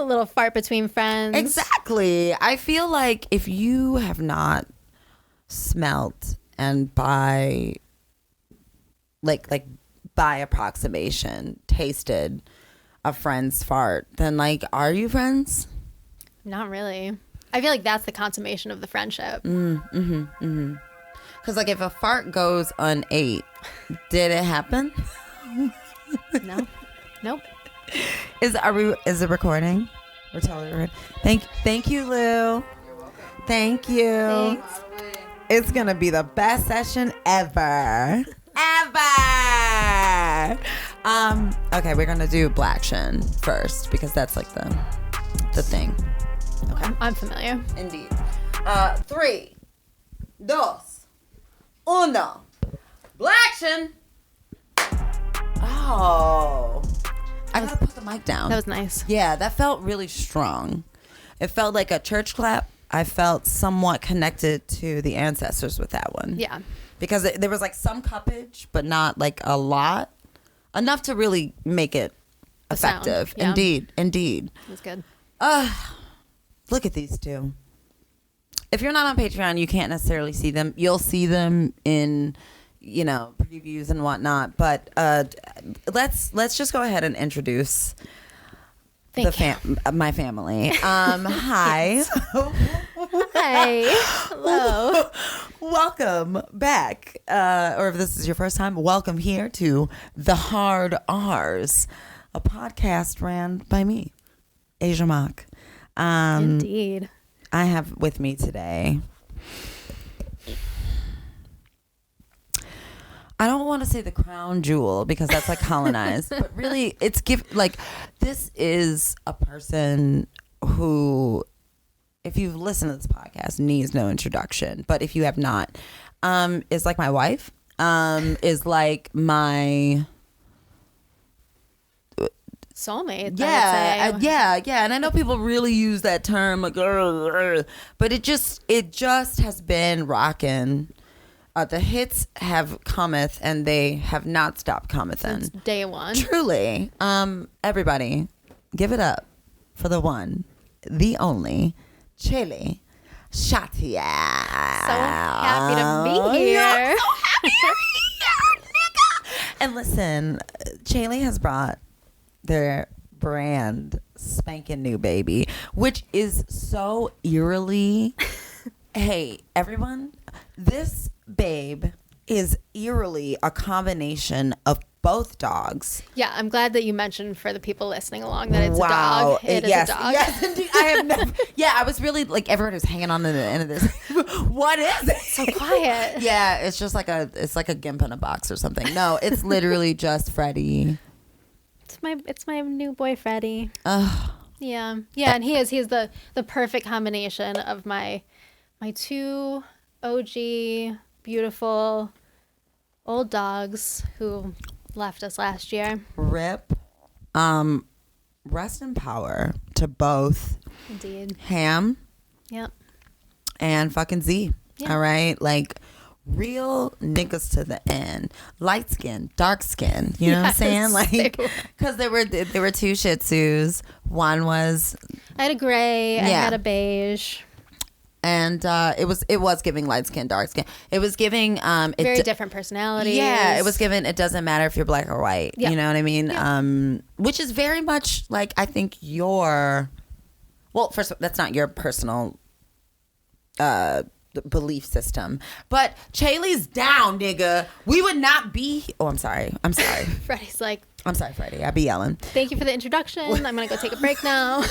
little fart between friends. Exactly. I feel like if you have not smelt and by approximation tasted a friend's fart, then like, are you friends? Not really. I feel like that's the consummation of the friendship. Because like if a fart goes unate, did it happen? No. Nope. Is it recording? We're totally recording. Thank you, Lou. Thank you. Thanks. It's gonna be the best session ever. Okay, we're gonna do Blaction first because that's like the thing. Okay. I'm familiar. Indeed. 3, 2, 1. Blaction. Oh. I gotta put the mic down. That was nice. Yeah, that felt really strong. It felt like a church clap. I felt somewhat connected to the ancestors with that one. Yeah. Because there was like some cuppage, but not like a lot. Enough to really make it effective. Yeah. Indeed. It was good. Look at these two. If you're not on Patreon, you can't necessarily see them. You'll see them in, previews and whatnot. But let's just go ahead and introduce my family. Hi. Hi. Hello. Welcome back. Or if this is your first time, welcome here to The Hard R's, a podcast ran by me, Asia Mock. Indeed. I have with me today, I don't want to say the crown jewel because that's like colonized, but really it's this is a person who, if you've listened to this podcast, needs no introduction. But if you have not, is like my wife, is like my soulmate. Yeah. And I know people really use that term, like, but it just has been rocking. The hits have cometh, and they have not stopped cometh. Since day one. Truly, everybody, give it up for the one, the only, Chaely. Shatia. So happy to be here. Yeah, so happy you're here, nigga. And listen, Chaely has brought their brand spanking new baby, which is so eerily. Hey, everyone, this babe is eerily a combination of both dogs. Yeah, I'm glad that you mentioned for the people listening along that it's a dog. It is a dog. Yes, indeed. I have never. Yeah, I was really like, everyone was hanging on to the end of this. What is it? So quiet. Yeah, it's just like a gimp in a box or something. No, it's literally just Freddie. It's my new boy Freddie. Yeah, and he is the perfect combination of my two OG beautiful old dogs who left us last year. RIP. Rest in power to both. Indeed. Ham. Yep. And fucking Z. Yeah. All right, like real niggas to the end. Light skin, dark skin. You know what I'm saying? Like, because there were two Shih Tzus. One was, I had a gray. I had a beige. And it was giving light skin, dark skin. It was giving very different personalities. Yeah, it was giving. It doesn't matter if you're black or white. Yeah. You know what I mean? Yeah. Which is very much like, I think your. Well, first, that's not your personal belief system, but Chaely's down, nigga. We would not be. Oh, I'm sorry. Freddie's like, I'm sorry, Freddie. I be yelling. Thank you for the introduction. I'm gonna go take a break now.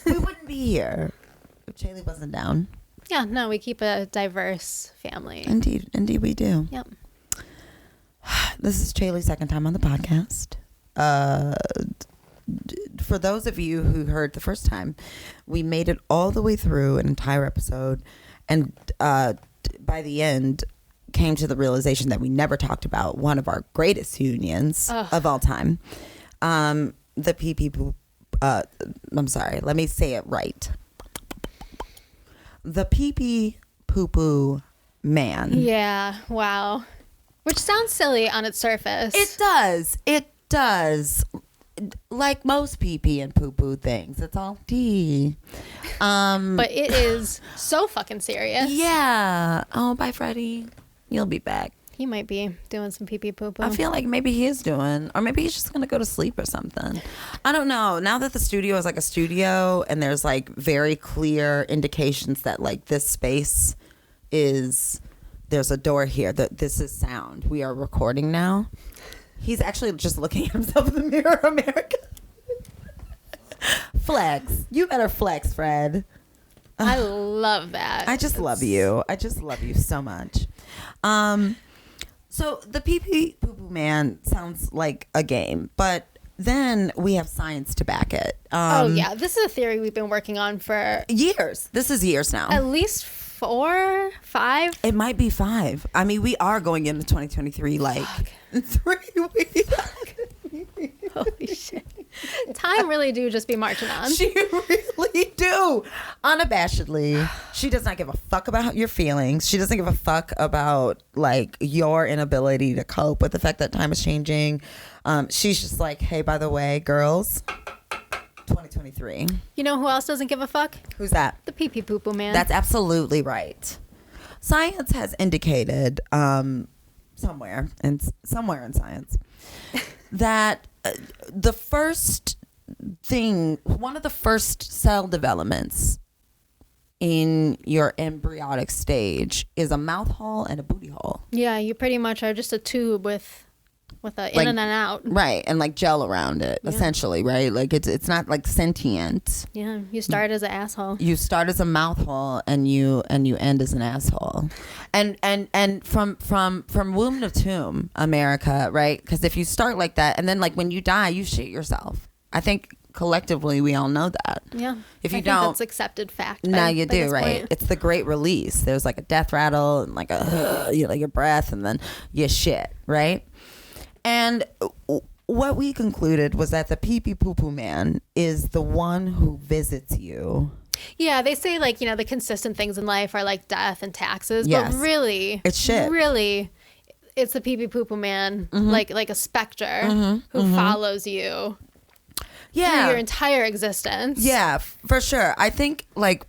We wouldn't be here if Chaely wasn't down. Yeah, no, we keep a diverse family. Indeed we do. Yep. This is Chaely's second time on the podcast. For those of you who heard the first time, we made it all the way through an entire episode, and by the end came to the realization that we never talked about one of our greatest unions of all time. The pee-pee poop. I'm sorry, let me say it right. The pee-pee poo-poo man. Yeah, wow. Which sounds silly on its surface. It does. like most pee pee and poo poo things, it's all tea. But it is so fucking serious. Yeah. Oh, bye, Freddie. You'll be back. He might be doing some pee pee poo poo. I feel like maybe he is doing, or maybe he's just gonna go to sleep or something. I don't know. Now that the studio is like a studio, and there's like very clear indications that like this space is, there's a door here. That this is sound. We are recording now. He's actually just looking at himself in the mirror, America. Flex. You better flex, Fred. I love that. I just love you. I just love you so much. So the pee pee poo poo man sounds like a game, but then we have science to back it. Oh yeah, this is a theory we've been working on for years. This is years now. At least 4, 5. It might be 5. I mean, we are going into 2023 like in 3 weeks. Holy shit. Time really do just be marching on. She really do. Unabashedly. She does not give a fuck about your feelings. She doesn't give a fuck about like your inability to cope with the fact that time is changing. She's just like, hey, by the way, girls, 2023. You know who else doesn't give a fuck? Who's that? The pee pee poo poo man. That's absolutely right. Science has indicated somewhere in science that the first thing, one of the first cell developments in your embryonic stage is a mouth hole and a booty hole. Yeah, you pretty much are just a tube with a in and an out. Right, and like gel around it, essentially, right? Like it's not like sentient. Yeah, you start as an asshole. You start as a mouth hole and you end as an asshole. And from womb to tomb, America, right? Because if you start like that and then like when you die, you shit yourself. I think collectively we all know that. Yeah. If you I think don't, that's accepted fact. now you do, right? Point. It's the great release. There's like a death rattle and like like your breath, and then you shit, right? And what we concluded was that the pee pee poo poo man is the one who visits you. Yeah, they say like, the consistent things in life are like death and taxes, yes. But really, it's shit. Really, it's the pee pee poo poo man, like a specter who follows you. Yeah, through your entire existence. Yeah, for sure. I think like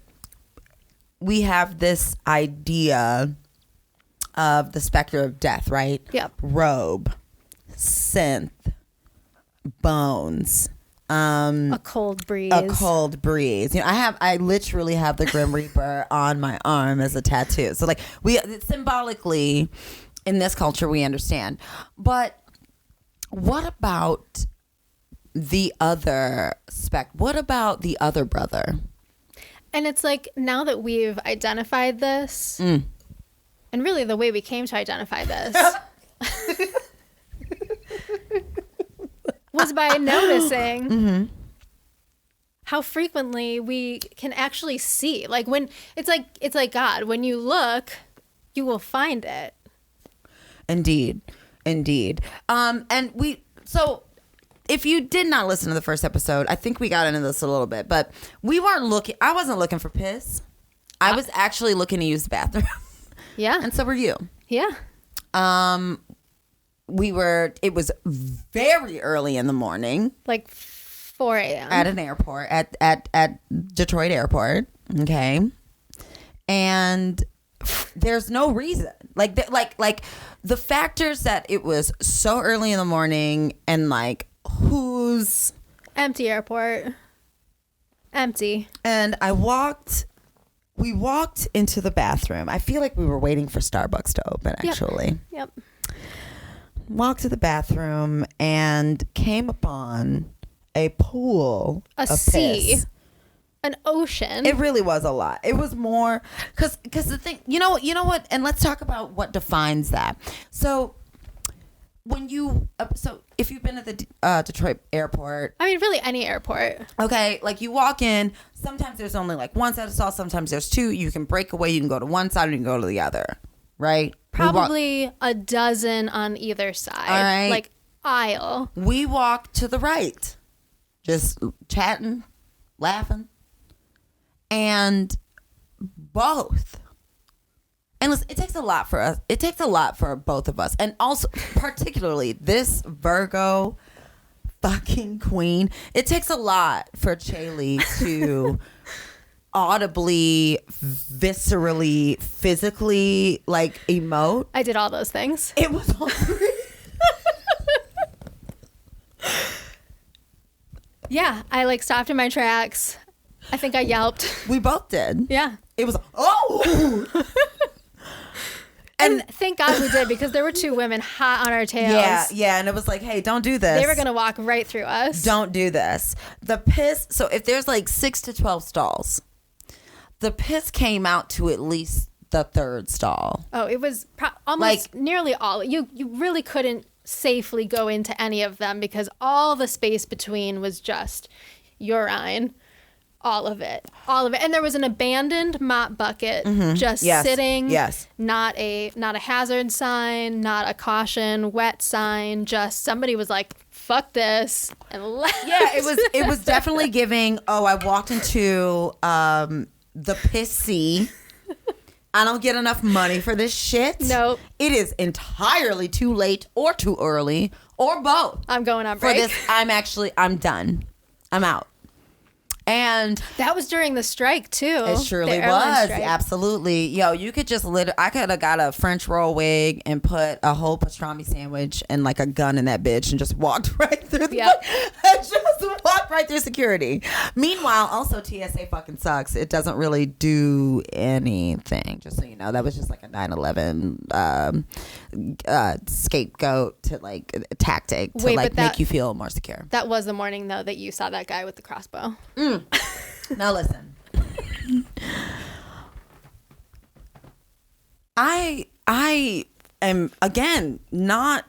we have this idea of the specter of death, right? Yep. Robe, synth, bones, a cold breeze. I literally have the Grim Reaper on my arm as a tattoo. So like symbolically in this culture we understand. But what about the other what about the other brother? And it's like, now that we've identified this, and really the way we came to identify this was by noticing how frequently we can actually see. Like when it's like God, when you look, you will find it. Indeed. If you did not listen to the first episode, I think we got into this a little bit, but I wasn't looking for piss. I was actually looking to use the bathroom. Yeah. And so were you. Yeah. It was very early in the morning. Like 4 a.m. At an airport, at Detroit Airport. Okay. And there's no reason. Like the factors that it was so early in the morning and like who's empty airport. Empty. And we walked into the bathroom. I feel like we were waiting for Starbucks to open, actually. Yep. Walked to the bathroom and came upon a pool of sea. piss. An ocean. It really was a lot. It was more because the thing, you know what, and let's talk about what defines that. So if you've been at the Detroit airport, I mean, really any airport. Okay, like you walk in, sometimes there's only like one set of stalls, sometimes there's two. You can break away, you can go to one side or you can go to the other, right? Probably a dozen on either side. All right. Like aisle. We walk to the right, just chatting, laughing, and both. And listen, it takes a lot for us. It takes a lot for both of us. And also, particularly this Virgo fucking queen. It takes a lot for Chaely to audibly, viscerally, physically like emote. I did all those things. It was all Yeah, I like stopped in my tracks. I think I yelped. We both did. Yeah. It was And thank God we did, because there were two women hot on our tails. Yeah, and it was like, hey, don't do this. They were gonna walk right through us. Don't do this. The piss. So if there's like 6 to 12 stalls, the piss came out to at least the third stall. Oh, it was almost nearly all. You really couldn't safely go into any of them because all the space between was just urine. All of it. And there was an abandoned mop bucket just sitting. Yes. Not a hazard sign, not a caution, wet sign. Just somebody was like, fuck this, and left. Yeah, it was definitely giving, I walked into the piss sea. I don't get enough money for this shit. Nope. It is entirely too late or too early or both. I'm going on break. For this, I'm done. I'm out. And that was during the strike too. It surely was. Absolutely. Yo, you could just I could have got a French roll wig and put a whole pastrami sandwich and like a gun in that bitch and just walked right through just walked right through security. Meanwhile, also TSA fucking sucks. It doesn't really do anything. Just so you know, that was just like a 9/11 scapegoat to like tactic to make you feel more secure. That was the morning though that you saw that guy with the crossbow. Now listen. I am again not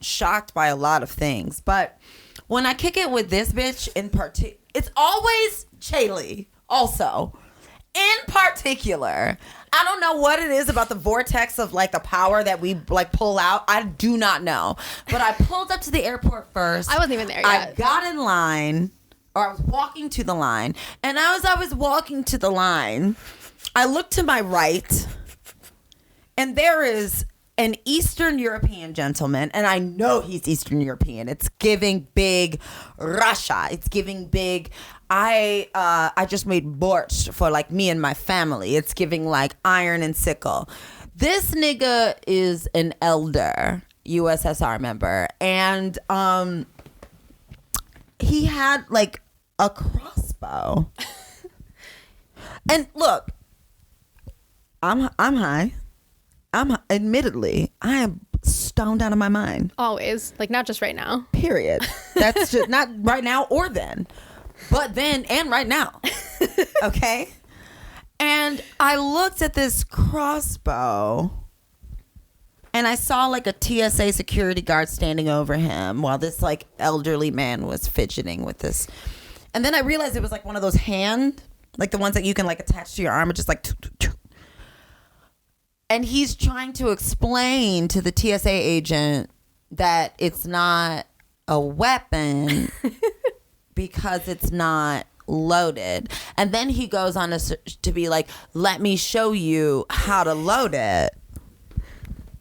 shocked by a lot of things, but when I kick it with this bitch in particular, it's always Chaely. Also, in particular, I don't know what it is about the vortex of like the power that we like pull out. I do not know, but I pulled up to the airport first. I wasn't even there yet. I got in line. Or I was walking to the line. And as I was walking to the line, I looked to my right. And there is an Eastern European gentleman. And I know he's Eastern European. It's giving big Russia. It's giving big. I just made borscht for like me and my family. It's giving like iron and sickle. This nigga is an elder USSR member. And he had like a crossbow. And look, I'm high. Admittedly, I am stoned out of my mind. Always. Like, not just right now. Period. That's just not right now or then. But then and right now. Okay? And I looked at this crossbow and I saw like a TSA security guard standing over him while this like elderly man was fidgeting with this. And then I realized it was like one of those like the ones that you can like attach to your arm. It's just like, and he's trying to explain to the TSA agent that it's not a weapon because it's not loaded. And then he goes on to be like, let me show you how to load it.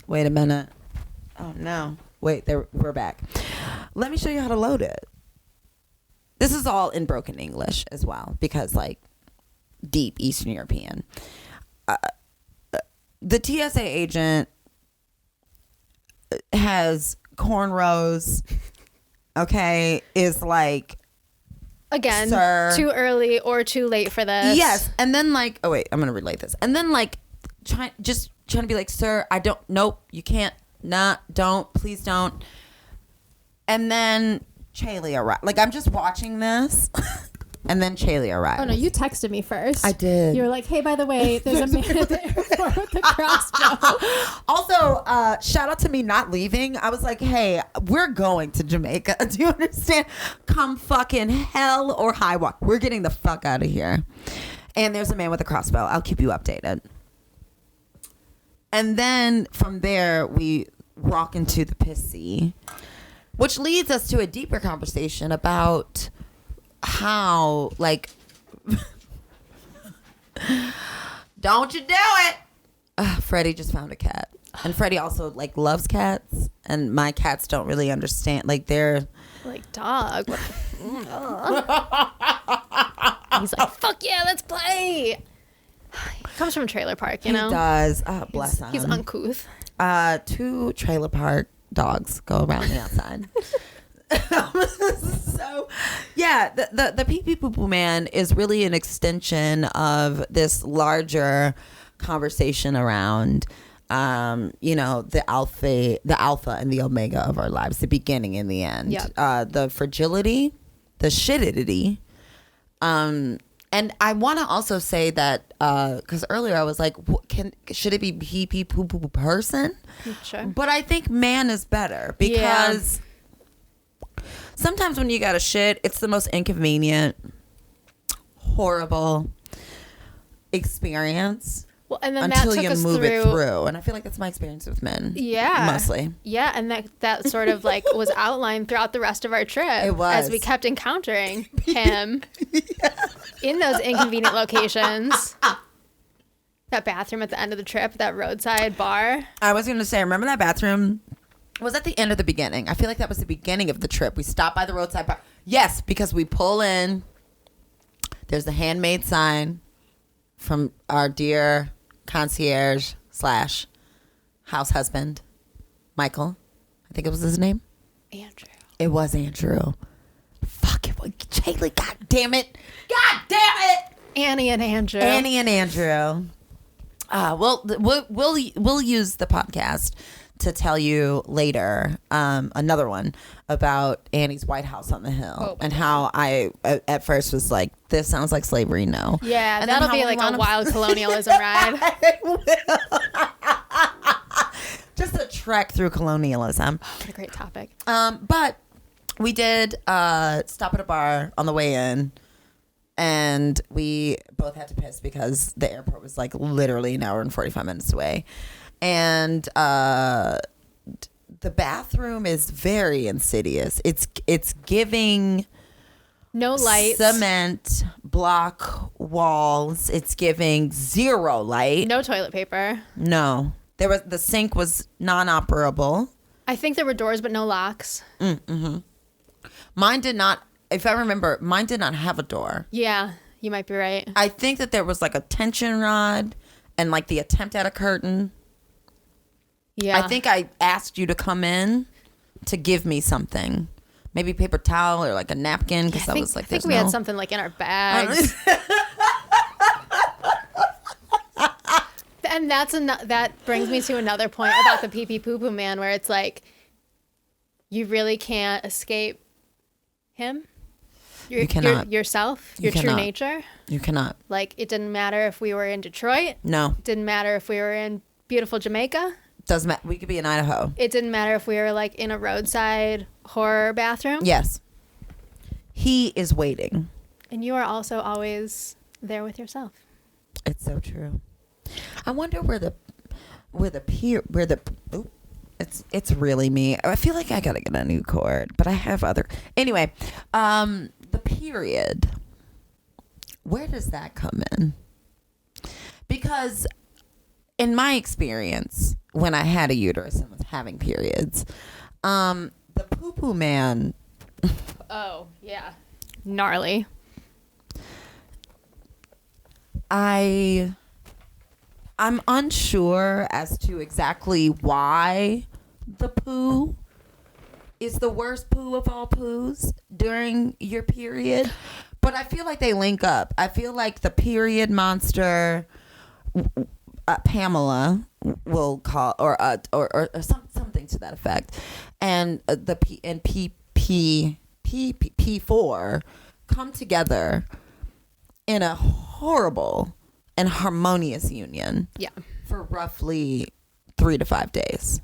Wait a minute. Oh no. Wait, we're back. Let me show you how to load it. This is all in broken English as well, because like deep Eastern European. The TSA agent has cornrows. Okay, is like, again, sir, too early or too late for this. Yes, and then like, oh wait, I'm gonna relate this. And then like, trying to be like, sir, I don't. Nope, you can't. Don't. Please don't. And then Chaely arrived. Like, I'm just watching this, and then Chaely arrived. Oh no, you texted me first. I did. You were like, hey, by the way, there's a man at the airport with a crossbow. Also, shout out to me not leaving. I was like, hey, we're going to Jamaica. Do you understand? Come fucking hell or high water. We're getting the fuck out of here. And there's a man with a crossbow. I'll keep you updated. And then from there, we walk into the pissy, which leads us to a deeper conversation about how, like, don't you do it. Freddie just found a cat. And Freddie also like loves cats, and my cats don't really understand. Like they're like, dog. What He's like, fuck yeah, let's play. He comes from a trailer park, you know. He does. Oh, bless him. He's uncouth. 2 trailer park dogs go around the outside. So yeah, the pee pee poo poo man is really an extension of this larger conversation around the alpha and the omega of our lives, the beginning and the end. Yep. The fragility, the shitidity. And I want to also say that because earlier I was like, should it be pee pee poo poo person? Sure. But I think man is better because sometimes when you got to shit, it's the most inconvenient, horrible experience. Well, and then until that took you us move it through, and I feel like that's my experience with men. Yeah, mostly. Yeah, and that sort of like was outlined throughout the rest of our trip. It was, as we kept encountering him in those inconvenient locations. That bathroom at the end of the trip, that roadside bar. I was going to say, remember that bathroom? Was that the end or the beginning? I feel like that was the beginning of the trip. We stopped by the roadside bar. Yes, because we pull in. There's the handmade sign from our dear concierge / house husband, Michael. I think it was his name. Andrew. It was Andrew. Fuck it. Chaely, God damn it. God damn it. Annie and Andrew. We'll use the podcast to tell you later another one about Annie's White House on the Hill and how I at first was like, this sounds like slavery. No. Yeah, and that'll be like a wild colonialism ride. Just a trek through colonialism. What a great topic. But we did stop at a bar on the way in. And we both had to piss because the airport was like literally an hour and 45 minutes away. And the bathroom is very insidious. It's giving no lights, cement block walls. It's giving zero light. No toilet paper. No. The sink was non-operable. I think there were doors but no locks. Mm-hmm. Mine did not. If I remember, mine did not have a door. Yeah, you might be right. I think that there was like a tension rod and like the attempt at a curtain. Yeah. I think I asked you to come in to give me something. Maybe paper towel or like a napkin because I was like, I think we had something like in our bags. And that brings me to another point about the pee pee poo poo man where it's like you really can't escape him. You cannot. Yourself, your true nature. You cannot. Like, it didn't matter if we were in Detroit. No. It didn't matter if we were in beautiful Jamaica. Doesn't matter. We could be in Idaho. It didn't matter if we were, like, in a roadside horror bathroom. Yes. He is waiting. And you are also always there with yourself. It's so true. I wonder it's really me. I feel like I gotta get a new cord, but I have other. Anyway, the period. Where does that come in? Because in my experience, when I had a uterus and was having periods, the poo-poo man. Oh, yeah. Gnarly. I'm unsure as to exactly why the poo is the worst poo of all poos during your period, but I feel like they link up. I feel like the period monster, Pamela, will call or something to that effect, and the P4 come together in a horrible and harmonious union. Yeah. For roughly 3 to 5 days.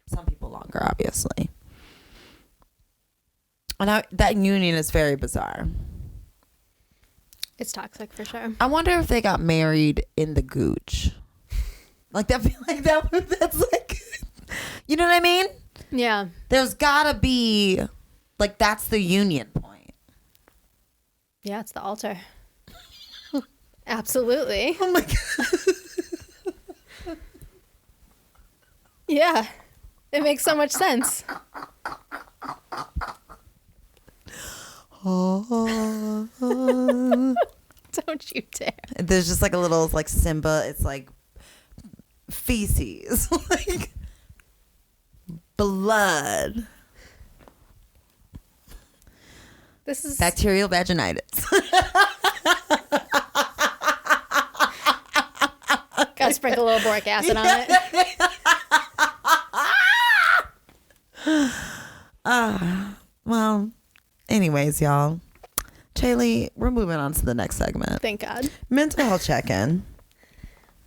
Some people longer, obviously. And that union is very bizarre. It's toxic for sure. I wonder if they got married in the gooch. Like that. That's like, you know what I mean? Yeah. There's gotta be, like, that's the union point. Yeah, it's the altar. Absolutely. Oh my God. Yeah. It makes so much sense. Don't you dare. There's just like a little like Simba. It's like feces, like blood. This is Bacterial vaginitis. gotta sprinkle a little boric acid on it. Well, anyways, y'all. Chaely, we're moving on to the next segment. Thank God. Mental health check-in.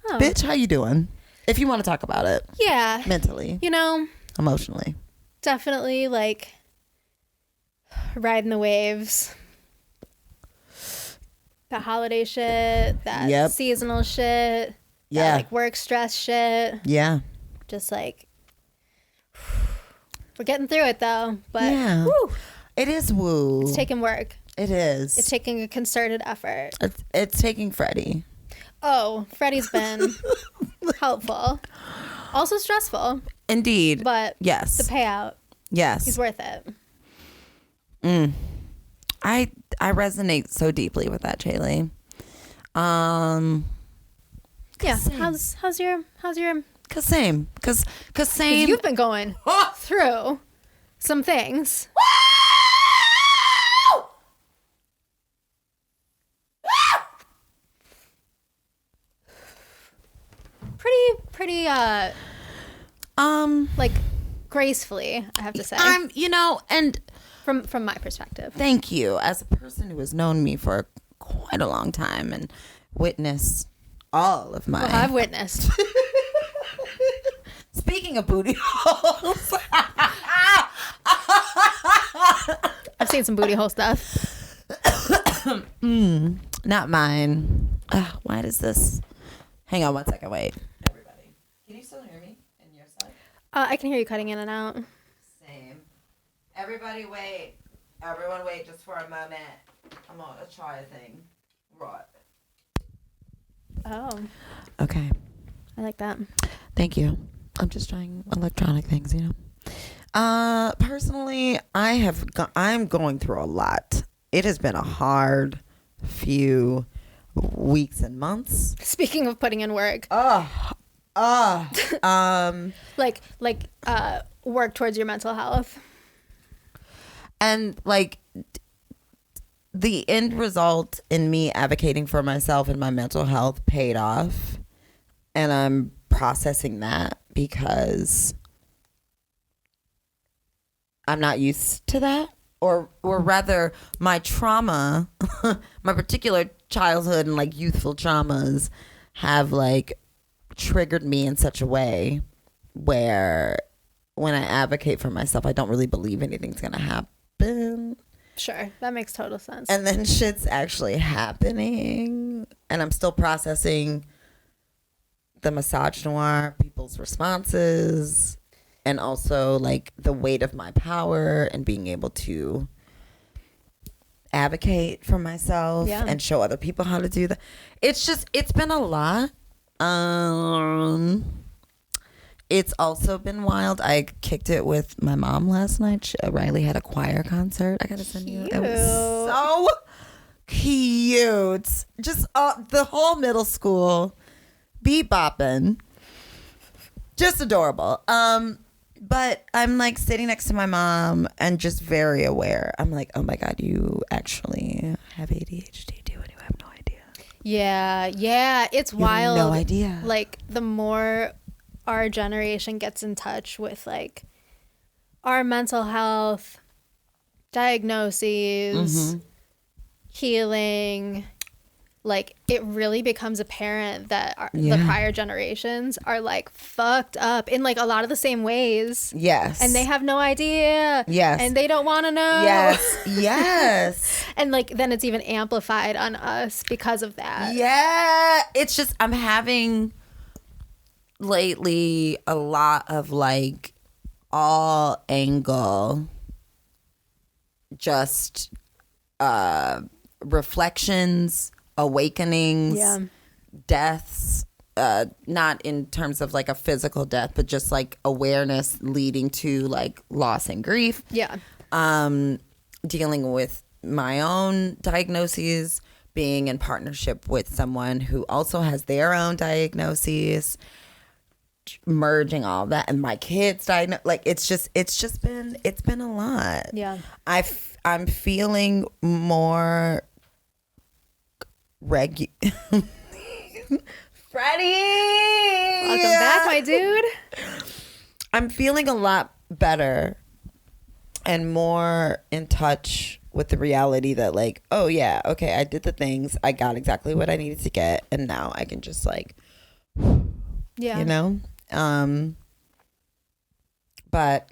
Oh. Bitch, how you doing? If you want to talk about it. Yeah. Mentally. You know, Emotionally. definitely like riding the waves. That holiday shit, that seasonal shit, that like work stress shit. Yeah. Just like we're getting through it though, but woo, it is woo. It's taking work. It is. It's taking a concerted effort. It's taking Freddie. Oh, Freddie's been helpful. Also stressful. Indeed. But yes, the payout. Yes. He's worth it. I resonate so deeply with that, Chaely. Yeah. How's your Cause same. You've been going through some things. Pretty like gracefully, I have to say. And from my perspective. Thank you. As a person who has known me for quite a long time and witnessed all of my... Well, I've witnessed. Speaking of booty holes... I've seen some booty hole stuff. Not mine. Why does this... Hang on one second, wait. Everybody. Can you still hear me in your side? I can hear you cutting in and out. Same. Everybody wait. Everyone wait just for a moment. I'm going to try a thing. Right. Oh. Okay. I like that. Thank you. I'm just trying electronic things, you know. Personally, I'm going through a lot. It has been a hard few weeks and months. Speaking of putting in work. Like work towards your mental health. And like the end result in me advocating for myself and my mental health paid off. And I'm processing that because I'm not used to that. Or rather, my trauma, my particular childhood and like youthful traumas have like triggered me in such a way where when I advocate for myself, I don't really believe anything's going to happen. Sure, that makes total sense. And then shit's actually happening. And I'm still processing the misogynoir, people's responses, and also like the weight of my power and being able to advocate for myself and show other people how to do that. It's been a lot. It's also been wild. I kicked it with my mom last night. Riley had a choir concert. I gotta send you. It was so cute. Just the whole middle school beat bopping. Just adorable. But I'm like sitting next to my mom and just very aware. I'm like, oh my God, you actually have ADHD too, and you have no idea. Yeah, it's wild. No idea. Like the more our generation gets in touch with like our mental health diagnoses, healing, like it really becomes apparent that the prior generations are like fucked up in like a lot of the same ways. Yes. And they have no idea. Yes. And they don't want to know. Yes. And like then it's even amplified on us because of that. Yeah. It's just I'm having lately a lot of like all angle just reflections, awakenings, deaths, not in terms of like a physical death, but just like awareness leading to like loss and grief. Yeah. Dealing with my own diagnoses, being in partnership with someone who also has their own diagnoses, merging all that, and my kids like it's been a lot. Yeah. I'm feeling more Freddie, Welcome back, my dude. I'm feeling a lot better and more in touch with the reality that like, oh yeah, okay, I did the things, I got exactly what I needed to get, and now I can just like, yeah, you know, but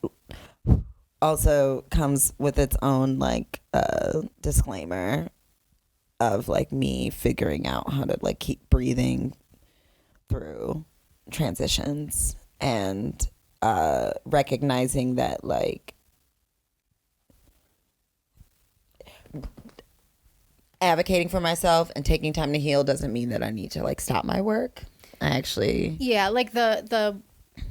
also comes with its own like disclaimer of like me figuring out how to like keep breathing through transitions and recognizing that like advocating for myself and taking time to heal doesn't mean that I need to like stop my work. I actually like the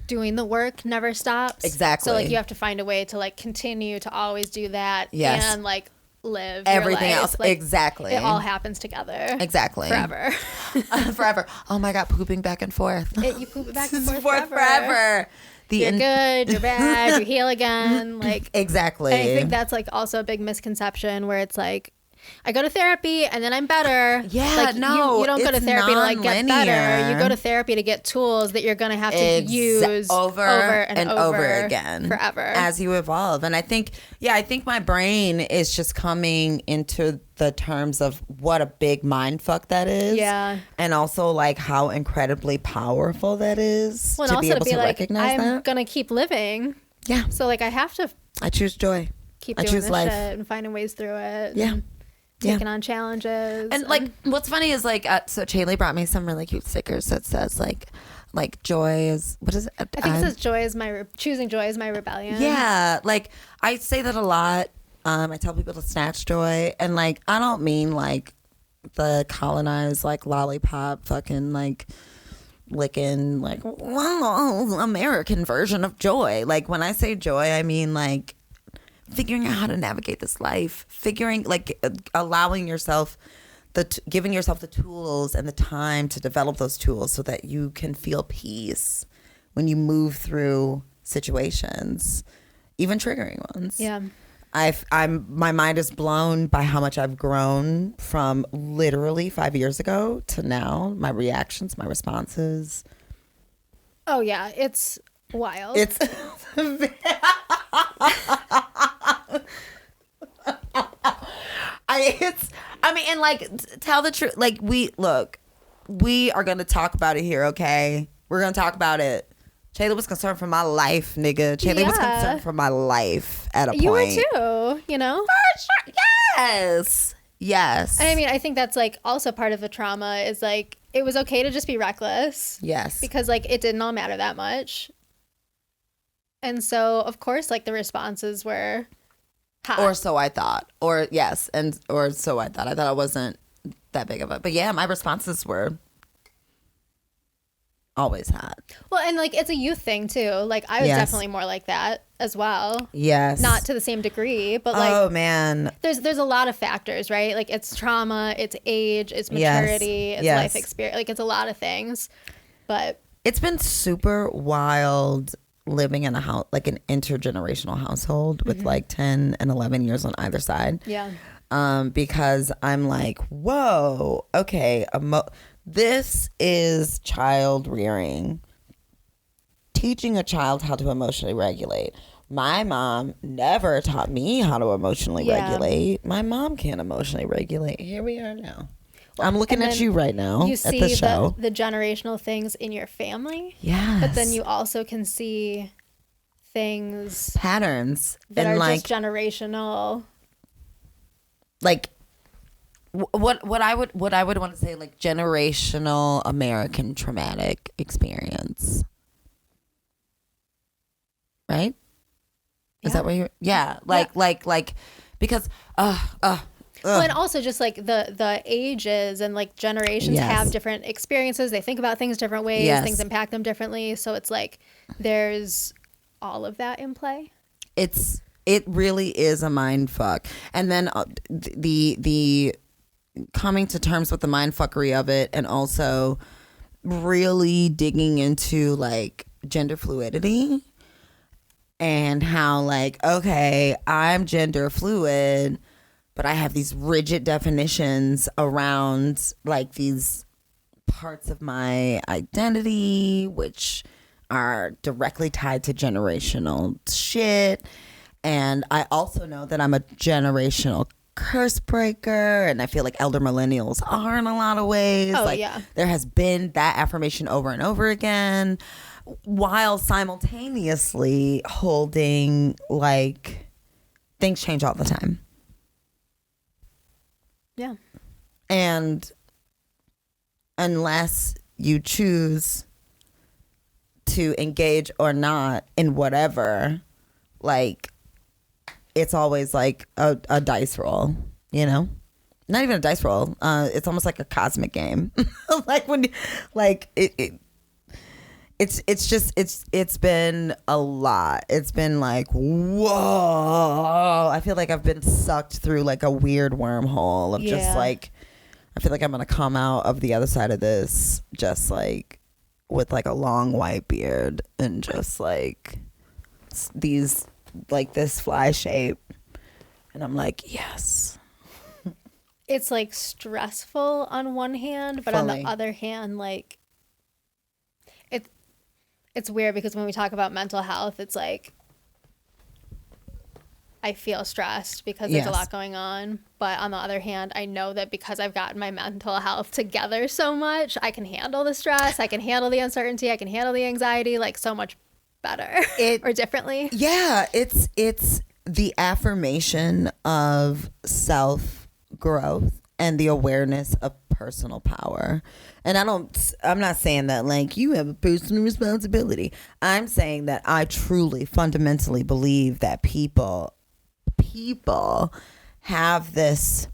doing the work never stops. Exactly. So like you have to find a way to like continue to always do that. Yes. And like live everything your life. else. Like, exactly. It all happens together. Exactly. Forever. Forever. Oh my God, pooping back and forth. You poop it back and forth forever. You're good, you're bad, you heal again. Like exactly. And I think that's like also a big misconception where it's like, I go to therapy and then I'm better. Yeah, like, no, you don't go to therapy to like get better. non-linear. You go to therapy to get tools that you're gonna have to use over and over again forever as you evolve. And I think my brain is just coming into the terms of what a big mind fuck that is. Yeah. And also like how incredibly powerful that is well, to and be also able to be to like, recognize I'm that. gonna keep living. Yeah. So like I have to I choose joy. keep I doing choose this life. shit and finding ways through it. Yeah. Taking on challenges. And like what's funny is like so Chaely brought me some really cute stickers that says like joy is, what is it? I think it says choosing joy is my rebellion. Yeah, like I say that a lot. I tell people to snatch joy, and like I don't mean like the colonized like lollipop fucking like licking like American version of joy. Like when I say joy, I mean like figuring out how to navigate this life, figuring like allowing yourself giving yourself the tools and the time to develop those tools so that you can feel peace when you move through situations, even triggering ones. Yeah. My mind is blown by how much I've grown from literally 5 years ago to now. My reactions, my responses. Oh yeah, it's wild. It's and like tell the truth. Like we are gonna talk about it here, okay? We're gonna talk about it. Chaely was concerned for my life, nigga. Chaely was concerned for my life at a point. You were too, you know? For sure. Yes. Yes. And I mean, I think that's like also part of the trauma is like it was okay to just be reckless. Yes. Because like it didn't all matter that much. And so of course like the responses were hot. Or so I thought. Or yes, or so I thought. I thought I wasn't that big of a, but yeah, my responses were always hot. Well, and like it's a youth thing too. Like I was definitely more like that as well. Yes. Not to the same degree, but like oh man, there's a lot of factors, right? Like it's trauma, it's age, it's maturity, it's life experience. Like it's a lot of things. But it's been super wild living in a house, like an intergenerational household with like 10 and 11 years on either side. Yeah. Because I'm like, whoa, okay, this is child rearing, teaching a child how to emotionally regulate. My mom never taught me how to emotionally regulate. My mom can't emotionally regulate. Here we are now. I'm looking at you right now you at see the show. the generational things in your family. Yes. But then you also can see things patterns that and are like just generational. Like what I would want to say, like generational American traumatic experience. Right? Is that what you're like because Well, and also just like the ages and like generations have different experiences. They think about things different ways. Things impact them differently. So it's like there's all of that in play. It really is a mind fuck. And then the coming to terms with the mind fuckery of it, and also really digging into like gender fluidity and how like, okay, I'm gender fluid, but I have these rigid definitions around like these parts of my identity, which are directly tied to generational shit. And I also know that I'm a generational curse breaker, and I feel like elder millennials are in a lot of ways. There has been that affirmation over and over again, while simultaneously holding like things change all the time. Yeah. And unless you choose to engage or not in whatever, like it's always like a dice roll, you know? Not even a dice roll. It's almost like a cosmic game. Like when, like it's been a lot. It's been like, whoa. I feel like I've been sucked through like a weird wormhole of just like, I feel like I'm gonna come out of the other side of this just like with like a long white beard and just like these, like this fly shape, and I'm like, yes. It's like stressful on one hand, but on the other hand, like it's weird because when we talk about mental health, it's like I feel stressed because there's a lot going on, but on the other hand, I know that because I've gotten my mental health together so much, I can handle the stress, I can handle the uncertainty, I can handle the anxiety like so much better or differently. Yeah, it's the affirmation of self growth and the awareness of personal power. And I'm not saying that like you have a personal responsibility. I'm saying that I truly fundamentally believe that people have this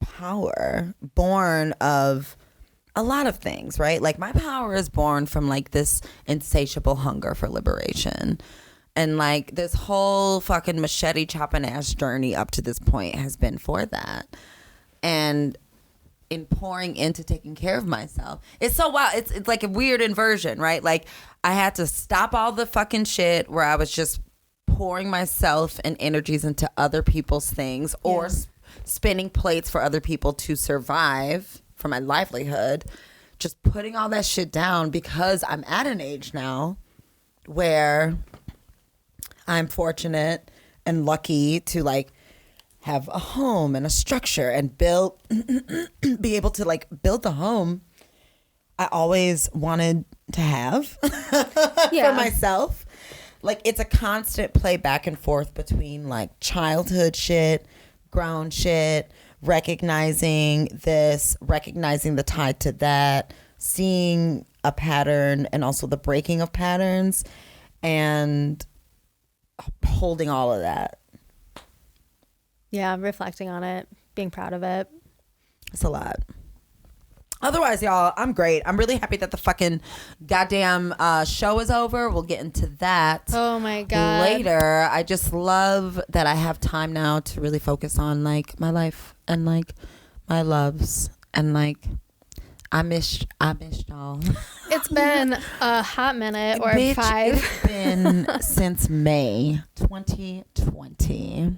power born of a lot of things, right? Like my power is born from like this insatiable hunger for liberation. And like this whole fucking machete chopping ass journey up to this point has been for that. And in pouring into taking care of myself, it's so wild. It's like a weird inversion, right? Like I had to stop all the fucking shit where I was just pouring myself and energies into other people's things or spinning plates for other people to survive for my livelihood, just putting all that shit down because I'm at an age now where I'm fortunate and lucky to like have a home and a structure and be able to like build the home I always wanted to have for myself. Like it's a constant play back and forth between like childhood shit, grown shit, recognizing this, recognizing the tie to that, seeing a pattern and also the breaking of patterns, and holding all of that. Yeah, reflecting on it, being proud of it. It's a lot. Otherwise, y'all, I'm great. I'm really happy that the fucking goddamn show is over. We'll get into that. Oh my God. Later. I just love that I have time now to really focus on like my life and like my loves and like I missed y'all. It's been a hot minute or Bitch, 5. It's been since May 2020.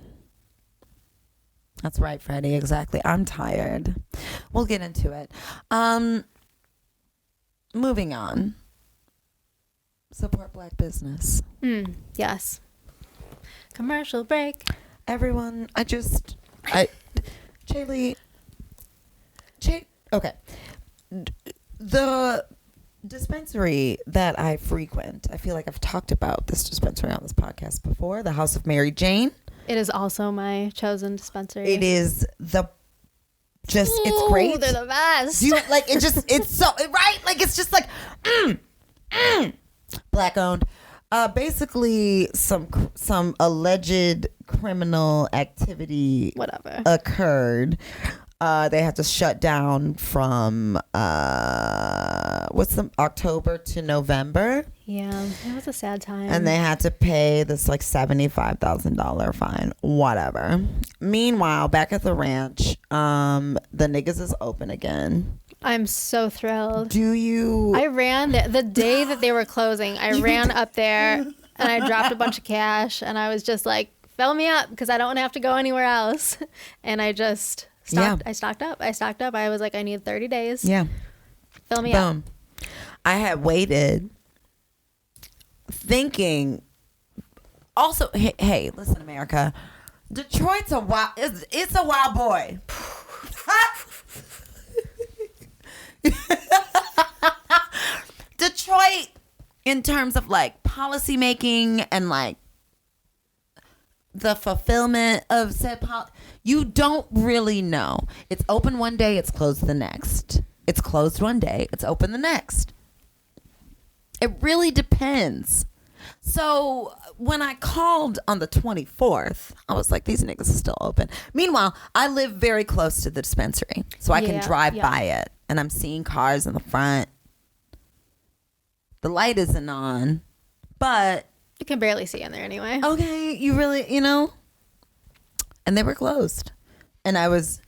That's right, Freddie. Exactly. I'm tired. We'll get into it. Moving on. Support Black business. Yes. Commercial break. Everyone, Chaely. Okay. The dispensary that I frequent, I feel like I've talked about this dispensary on this podcast before, the House of Mary Jane. It is also my chosen dispensary. It is it's great. They're the best. It's so, right? Like, it's just like, Black owned. Basically, some alleged criminal activity Whatever occurred. They had to shut down from October to November. Yeah, it was a sad time. And they had to pay this like $75,000 fine. Whatever. Meanwhile, back at the ranch, the niggas is open again. I'm so thrilled. Do you? I ran the day that they were closing. I ran up there and I dropped a bunch of cash and I was just like, fill me up because I don't want to have to go anywhere else. And I just stocked. Yeah. I stocked up. I was like, I need 30 days. Yeah. Fill me up. I had waited thinking also, hey, listen, America, Detroit's it's a wild boy. Detroit, in terms of like policy making and like the fulfillment of said you don't really know. It's open one day, it's closed the next. It's closed one day, it's open the next. It really depends. So when I called on the 24th, I was like, these niggas are still open. Meanwhile, I live very close to the dispensary, so I can drive by it. And I'm seeing cars in the front. The light isn't on, but you can barely see in there anyway. Okay, you really, and they were closed. And I was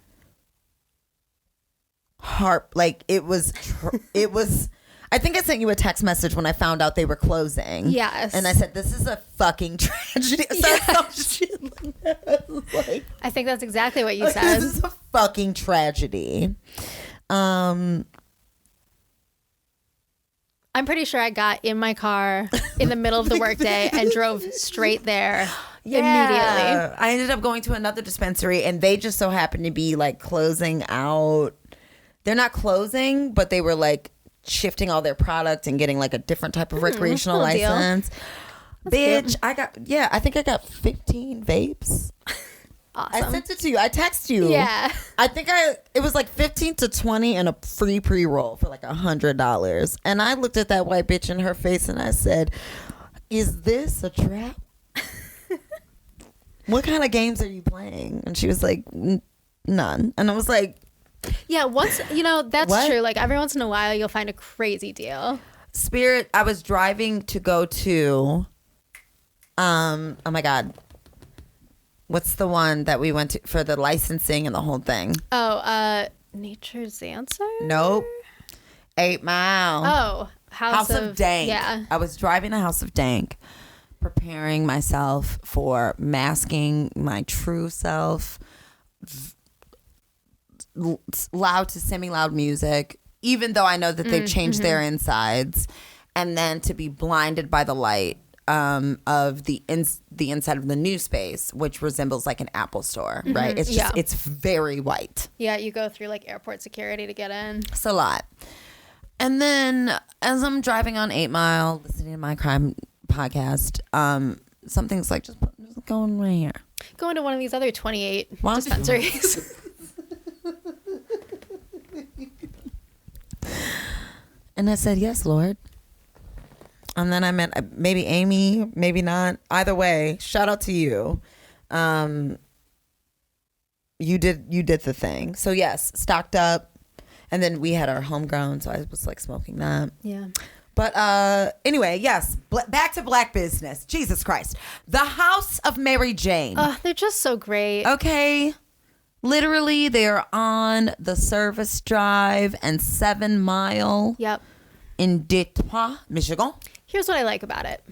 it was I think I sent you a text message when I found out they were closing. Yes. And I said, this is a fucking tragedy. Yes. I think that's exactly what you said. This is a fucking tragedy. I'm pretty sure I got in my car in the middle of the workday and drove straight there immediately. I ended up going to another dispensary and they just so happened to be like closing out. They're not closing, but they were like shifting all their product and getting like a different type of recreational license. Bitch, good. I think I got 15 vapes. Awesome. I sent it to you. I text you. Yeah. I think it was like 15 to 20 and a free pre-roll for like $100. And I looked at that white bitch in her face and I said, is this a trap? What kind of games are you playing? And she was like, none. And I was like, yeah, that's what? True. Like every once in a while you'll find a crazy deal. Spirit, I was driving to go to, oh my God. What's the one that we went to for the licensing and the whole thing? Oh, Nature's Answer? Nope. 8 Mile. Oh, House of Dank. Yeah. I was driving to House of Dank, preparing myself for masking my true self, loud to semi-loud music, even though I know that they've changed their insides, and then to be blinded by the light of the inside of the new space, which resembles like an Apple store, right? It's just it's very white. Yeah, you go through like airport security to get in. It's a lot. And then as I'm driving on 8 Mile, listening to my crime podcast, something's like just going right here. Going to one of these other 28 dispensaries. And I said, yes, Lord. And then I met maybe Amy, maybe not. Either way, shout out to you. You did the thing. So yes, stocked up. And then we had our homegrown, so I was like smoking that. Yeah. But anyway, yes, back to black business. Jesus Christ. The House of Mary Jane. They're just so great. Okay. Literally, they're on the Service Drive and 7 Mile. Yep. In Detroit, Michigan. Here's what I like about it.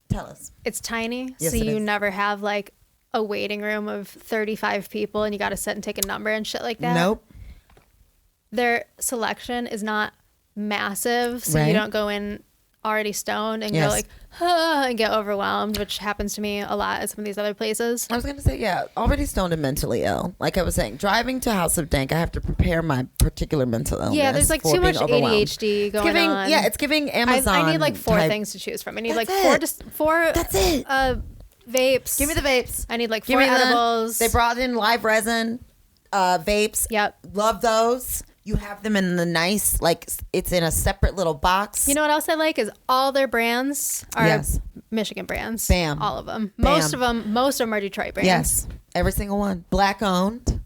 Tell us. It's tiny, yes, so you never have like a waiting room of 35 people and you got to sit and take a number and shit like that. Nope. Their selection is not massive, so you don't go in already stoned and go like, and get overwhelmed, which happens to me a lot at some of these other places. I was going to say, already stoned and mentally ill. Like I was saying, driving to House of Dank, I have to prepare my particular mental illness. Yeah, there's like too much ADHD going on. Yeah, it's giving Amazon. I need like 4 things to choose from. I need like 4 That's it. Vapes. Give me the vapes. I need like 4 edibles. They brought in live resin vapes. Yep. Love those. You have them in the nice, like it's in a separate little box. You know what else I like is all their brands are Michigan brands. Bam. All of them. Bam. Most of them are Detroit brands. Yes. Every single one. Black owned.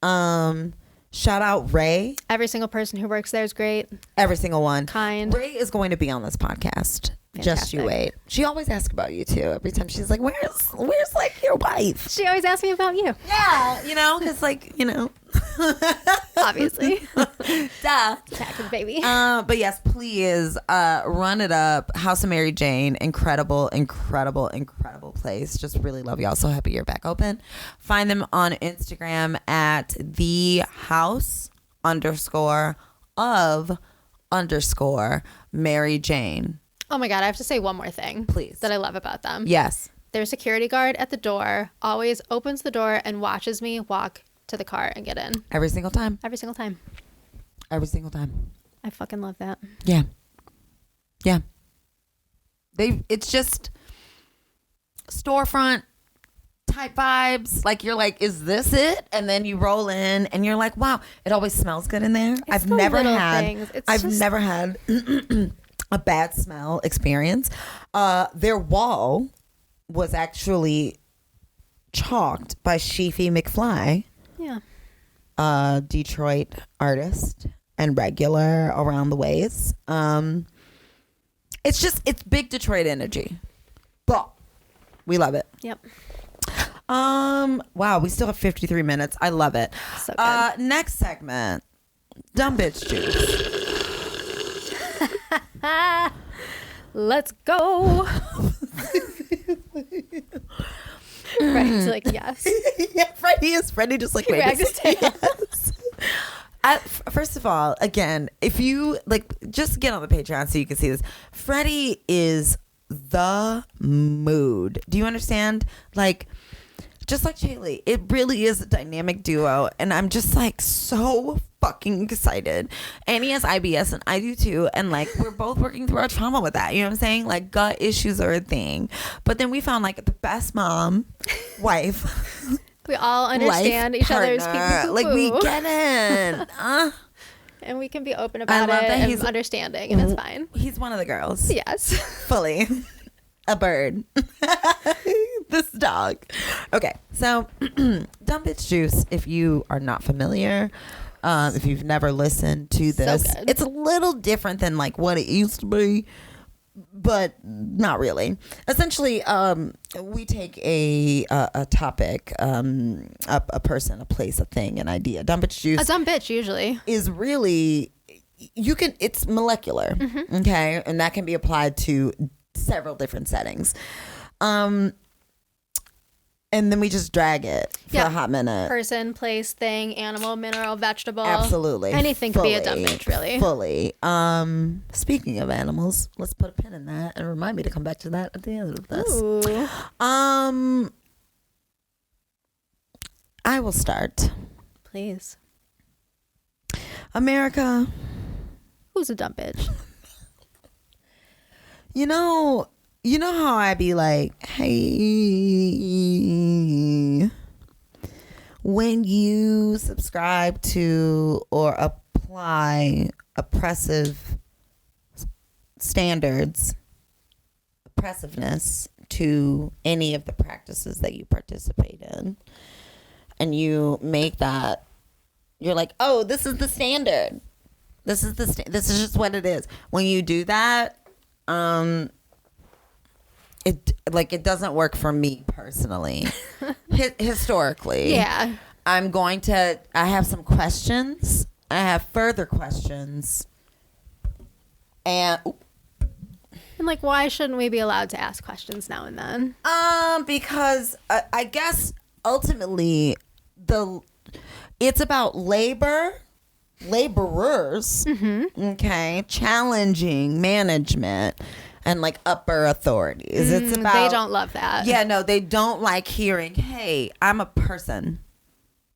Shout out Ray. Every single person who works there is great. Every single one. Kind. Ray is going to be on this podcast. Fantastic. Just you wait. She always asks about you too. Every time she's like, where's like your wife? She always asks me about you. Yeah, because Obviously. Duh. Tactic, baby. But yes, please run it up. House of Mary Jane. Incredible, incredible, incredible place. Just really love y'all. So happy you're back open. Find them on Instagram at _of_Mary Jane. Oh my God, I have to say one more thing. Please. That I love about them. Yes. Their security guard at the door always opens the door and watches me walk to the car and get in. Every single time. Every single time. Every single time. I fucking love that. Yeah. Yeah. It's just storefront type vibes. Like you're like, is this it? And then you roll in and you're like, wow, it always smells good in there. I've never had a bad smell experience. Their wall was actually chalked by Sheafy McFly. Yeah. Detroit artist and regular around the ways. It's big Detroit energy. But we love it. Yep. Wow, we still have 53 minutes. I love it. So good. Next segment. Dumb bitch juice. Let's go. Freddie's like, yes. Yeah, Freddie just like, wait, yes. First of all, again, if you just get on the Patreon so you can see this. Freddie is the mood. Do you understand? Just like Chaely, it really is a dynamic duo, and I'm just so fucking excited. And he has IBS, and I do too, and we're both working through our trauma with that. You know what I'm saying? Gut issues are a thing, but then we found the best mom, wife. We all understand each other's people. We get it. And we can be open about it and he's understanding, and it's fine. He's one of the girls. Yes. Fully. A bird. This dog. Okay, so Dumb Bitch Juice, if you are not familiar, if you've never listened to this, it's a little different than what it used to be, but not really. Essentially, we take a topic, a person, a place, a thing, an idea. Dumb Bitch Juice. A dumb bitch usually is really, it's molecular. Mm-hmm. Okay, and that can be applied to several different settings. And then we just drag it for a hot minute. Person, place, thing, animal, mineral, vegetable. Absolutely. Anything could be a dumb bitch, really. Fully. Speaking of animals, let's put a pin in that and remind me to come back to that at the end of this. Ooh. I will start. Please. America. Who's a dumb bitch? You know how I be like, hey, when you subscribe to or apply oppressive standards, oppressiveness to any of the practices that you participate in, and you make that, you're like, oh, this is the standard. This is just what it is. When you do that, it doesn't work for me personally. Historically, yeah, I have some questions. I have further questions, and why shouldn't we be allowed to ask questions now and then? Because I guess ultimately it's about laborers, mm-hmm. okay, challenging management and upper authorities. It's about, they don't love that. Yeah, no, they don't like hearing, hey, I'm a person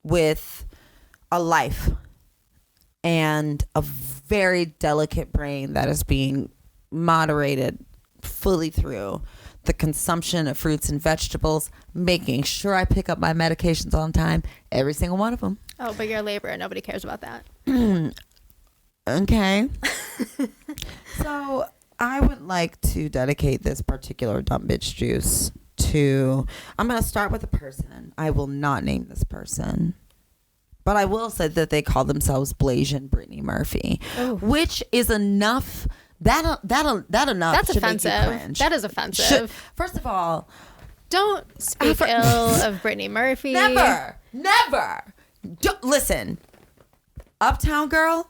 with a life and a very delicate brain that is being moderated fully through the consumption of fruits and vegetables, making sure I pick up my medications on time, every single one of them. Oh, but you're a laborer. Nobody cares about that. Okay. So I would like to dedicate this particular dumb bitch juice to. I'm gonna start with a person. I will not name this person, but I will say that they call themselves Blasian Brittany Murphy, which is enough. That enough. That's should offensive. Make you cringe. That is offensive. First of all, don't speak ill of Brittany Murphy. Never. Listen, Uptown Girl.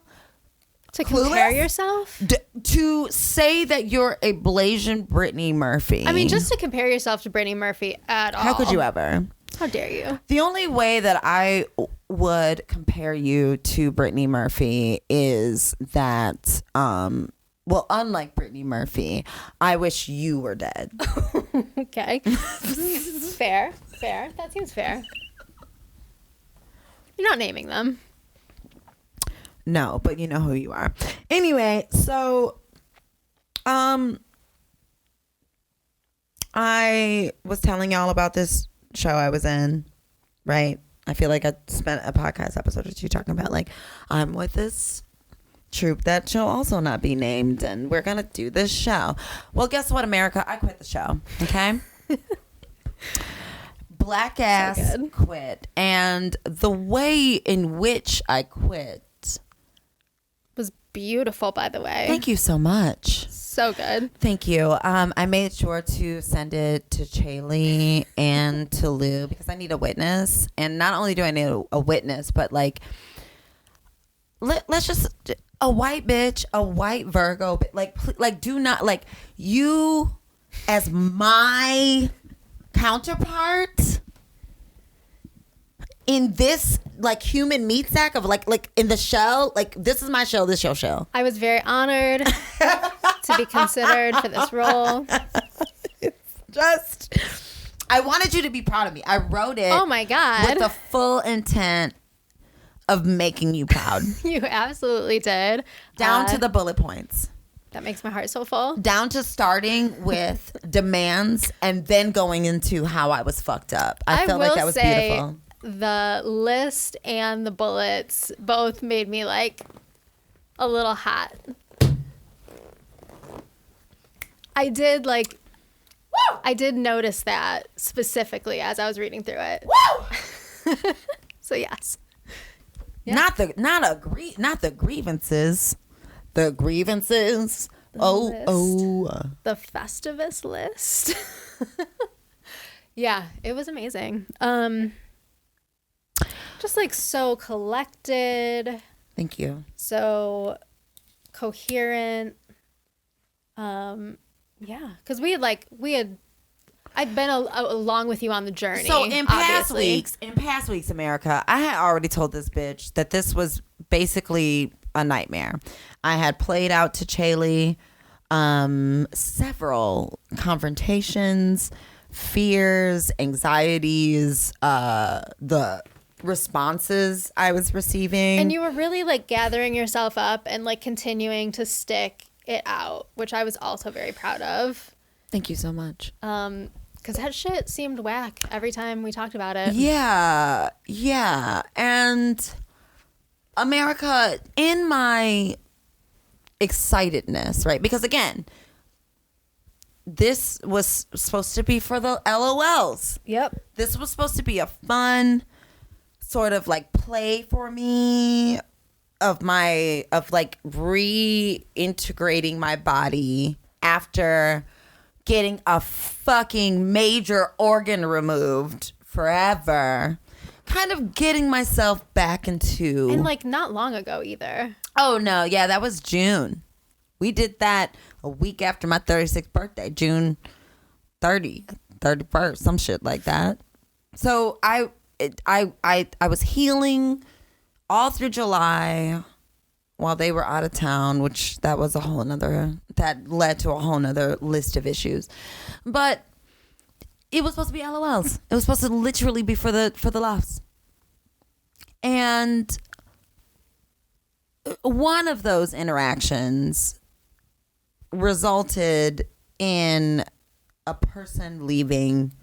To compare yourself? To say that you're a Blasian Brittany Murphy. I mean, just to compare yourself to Brittany Murphy at all. How could you ever? How dare you? The only way that I would compare you to Brittany Murphy is that, well, unlike Brittany Murphy, I wish you were dead. Okay. Fair. That seems fair. You're not naming them. No, but you know who you are. Anyway, so I was telling y'all about this show I was in, right? I feel like I spent a podcast episode or two talking about, like, I'm with this troupe that shall also not be named, and we're gonna do this show. Well, guess what, America? I quit the show. Okay. Black ass quit, and the way in which I quit was beautiful, by the way. Thank you so much. So good. Thank you. I made sure to send it to Chaely and to Lou because I need a witness. And not only do I need a witness, but like, let's just a white bitch, a white Virgo, like do not like you as my counterpart in this like human meat sack of like in the show. Like, this is my show, this your show. I was very honored to be considered for this role. It's just, I wanted you to be proud of me. I wrote it. Oh my God. With the full intent of making you proud. You absolutely did. Down to the bullet points. That makes my heart so full. Down to starting with demands and then going into how I was fucked up. I felt like that was beautiful. The list and the bullets both made me like a little hot. I did like, woo! I did notice that specifically as I was reading through it. Woo! So yes. Yeah. Not the grievances. The grievances. The Festivus list. Yeah, it was amazing. Just like so collected. Thank you. So coherent. Yeah, because I'd been along with you on the journey. So in past weeks, America, I had already told this bitch that this was basically a nightmare. I had played out to Chaely several confrontations, fears, anxieties, the responses I was receiving. And you were really like gathering yourself up and like continuing to stick it out, which I was also very proud of. Thank you so much. Because that shit seemed whack every time we talked about it. Yeah. And America, in my excitedness, right? Because again, this was supposed to be for the LOLs. Yep. This was supposed to be a fun sort of like play for me of like reintegrating my body after getting a fucking major organ removed forever. Kind of getting myself back into... And like not long ago either. Oh no, yeah, that was June. We did that a week after my 36th birthday, June 31st, some shit like that. So I was healing all through July while they were out of town, which that led to a whole nother list of issues. But it was supposed to be LOLs. It was supposed to literally be for the laughs. And one of those interactions resulted in a person leaving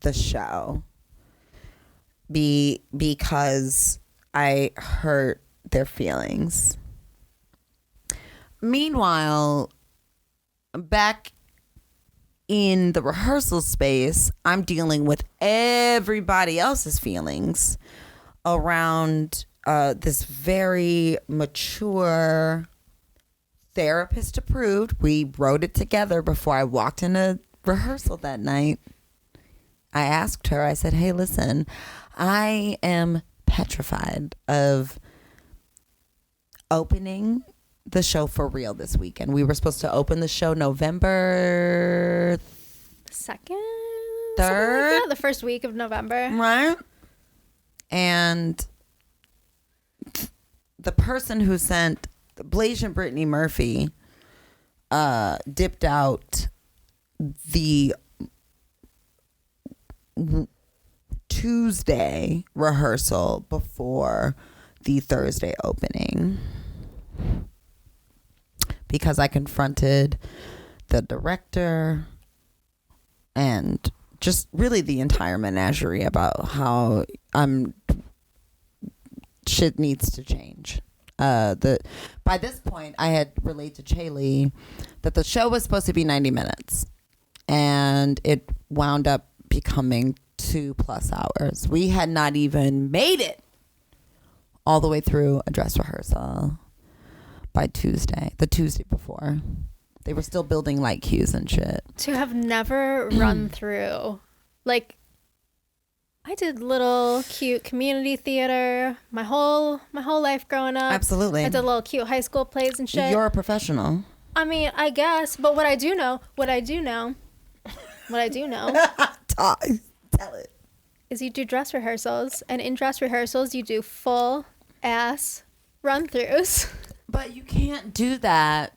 the show because I hurt their feelings. Meanwhile, back in the rehearsal space, I'm dealing with everybody else's feelings around this very mature, therapist approved. We wrote it together before I walked into rehearsal that night. I asked her, I said, hey, listen, I am petrified of opening the show for real this weekend. We were supposed to open the show November 2nd? 3rd? Like the first week of November. Right? And the person who sent Blasian Brittany Murphy dipped out the Tuesday rehearsal before the Thursday opening because I confronted the director and just really the entire menagerie about how shit needs to change. By this point, I had relayed to Chaely that the show was supposed to be 90 minutes, and it wound up becoming 2+ hours. We had not even made it all the way through a dress rehearsal by Tuesday, the Tuesday before. They were still building light cues and shit. To have never run through, like, I did little cute community theater my whole life growing up. Absolutely. I did little cute high school plays and shit. You're a professional. I mean, I guess, but what I do know Tell it. is you do dress rehearsals, and in dress rehearsals you do full ass run-throughs. But you can't do that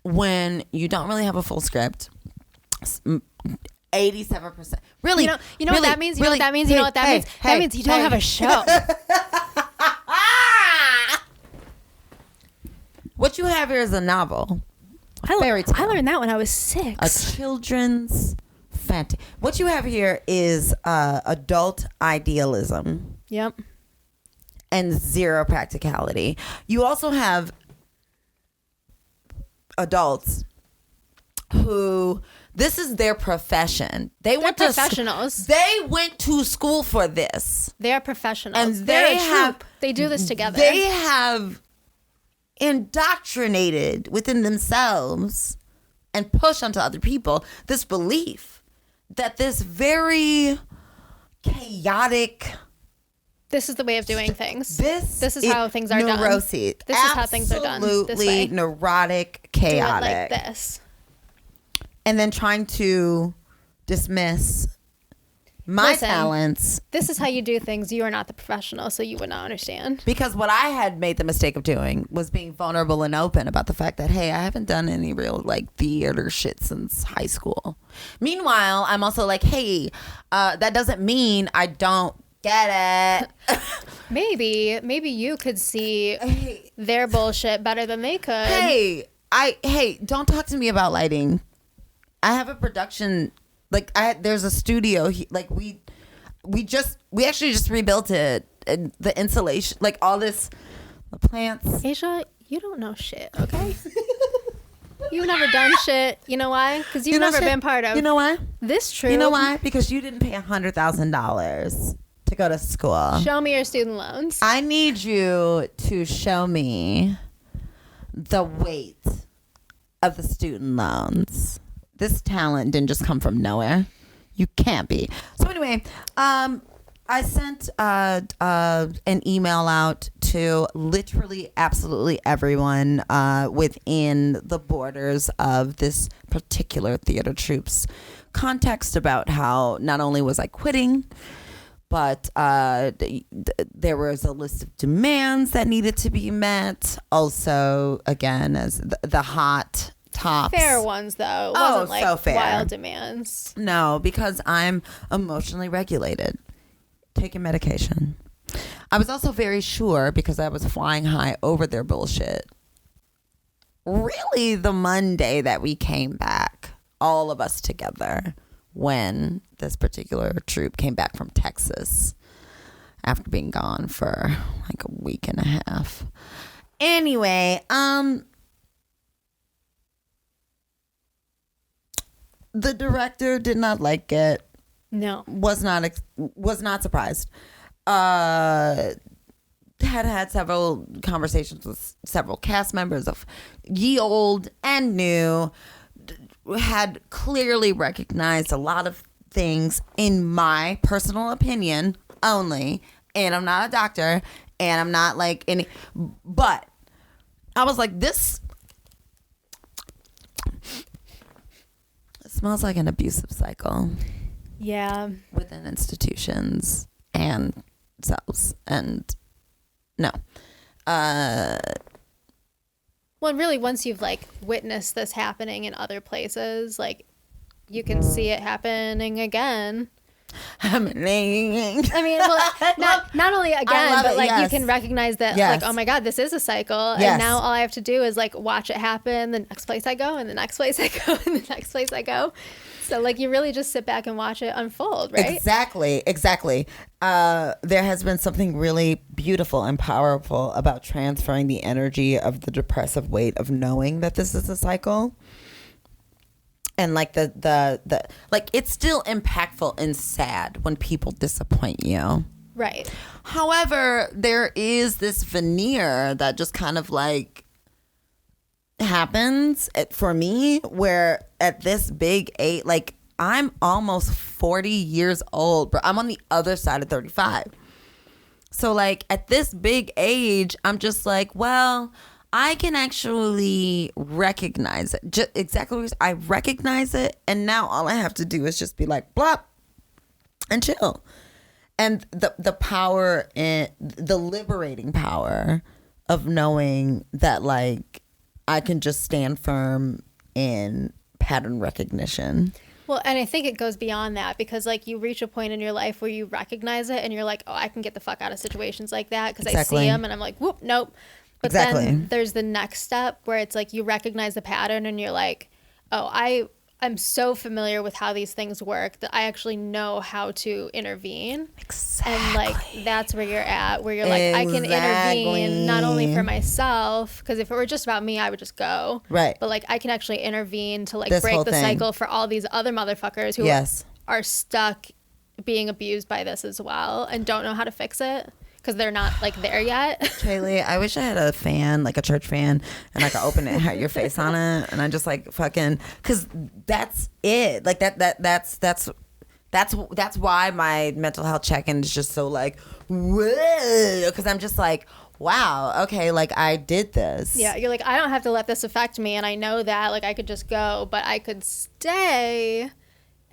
when you don't really have a full script. 87%. Really? You know really, what that means? You really, know what that means? You know what that means? That means you don't have a show. What you have here is a novel. I learned that when I was 6. A children's fantasy. What you have here is adult idealism. Yep. And zero practicality. You also have adults who this is their profession. They're professionals. They went to school for this. They are professionals. And They're a troupe. They do this together. They have indoctrinated within themselves and push onto other people this belief that this very chaotic, this is the way of doing things. This is how things are done. Neurosis. This is how things are done. Absolutely neurotic, chaotic. Do it like this. And then trying to dismiss my talents. This is how you do things. You are not the professional, so you would not understand. Because what I had made the mistake of doing was being vulnerable and open about the fact that, hey, I haven't done any real like theater shit since high school. Meanwhile, I'm also like, hey, that doesn't mean I don't get it. Maybe you could see their bullshit better than they could. Hey, don't talk to me about lighting. I have a production, like there's a studio, we actually just rebuilt it, and the insulation, like all this, the plants. Asia, you don't know shit, okay? You've never done shit. You know why? Because you've never been part of. You know why? This true. You know why? Because you didn't pay $100,000 to go to school. Show me your student loans. I need you to show me the weight of the student loans. This talent didn't just come from nowhere. You can't be. So anyway, I sent an email out to literally absolutely everyone within the borders of this particular theater troupe's context about how not only was I quitting, but there was a list of demands that needed to be met. Also, again, as the hot tops. Fair ones, though. It wasn't like so fair. Wild demands. No, because I'm emotionally regulated. Taking medication. I was also very sure, because I was flying high over their bullshit. Really, the Monday that we came back, all of us together, when this particular troupe came back from Texas after being gone for like a week and a half. Anyway, The director did not like it. No. Was not surprised. Had several conversations with several cast members of ye old and new. Had clearly recognized a lot of things, in my personal opinion only, and I'm not a doctor, and I'm not like any, but I was like, this smells like an abusive cycle. Yeah. Within institutions and selves, and no. Well, really, once you've like witnessed this happening in other places, like you can see it happening again. I mean, well, not only again, but like you can recognize that, like, oh my God, this is a cycle, and now all I have to do is like watch it happen. The next place I go, and the next place I go, and the next place I go. So like you really just sit back and watch it unfold, right? Exactly. There has been something really beautiful and powerful about transferring the energy of the depressive weight of knowing that this is a cycle. And like the like, it's still impactful and sad when people disappoint you. Right. However, there is this veneer that just kind of like happens for me, where at this big age, like I'm almost 40 years old, but I'm on the other side of 35. So like at this big age, I'm just like, well, I can actually recognize it. Just exactly what I recognize it, and now all I have to do is just be like, blop, and chill. And the power and the liberating power of knowing that like I can just stand firm in pattern recognition. Well, and I think it goes beyond that, because like you reach a point in your life where you recognize it and you're like, oh, I can get the fuck out of situations like that because I see them and I'm like, whoop, nope. But then there's the next step where it's like you recognize the pattern and you're like, oh, I'm so familiar with how these things work that I actually know how to intervene. Exactly. And like that's where you're at, where you're like, I can intervene not only for myself, because if it were just about me, I would just go. Right. But like I can actually intervene to like this break the cycle for all these other motherfuckers who are stuck being abused by this as well and don't know how to fix it. Because they're not like there yet. Chaely, I wish I had a fan, like a church fan, and I could open it and have your face on it, and I just like fucking, because that's it. Like that's why my mental health check-in is just so like, whoa, because I'm just like, wow, okay, like I did this. Yeah, you're like, I don't have to let this affect me, and I know that, like I could just go, but I could stay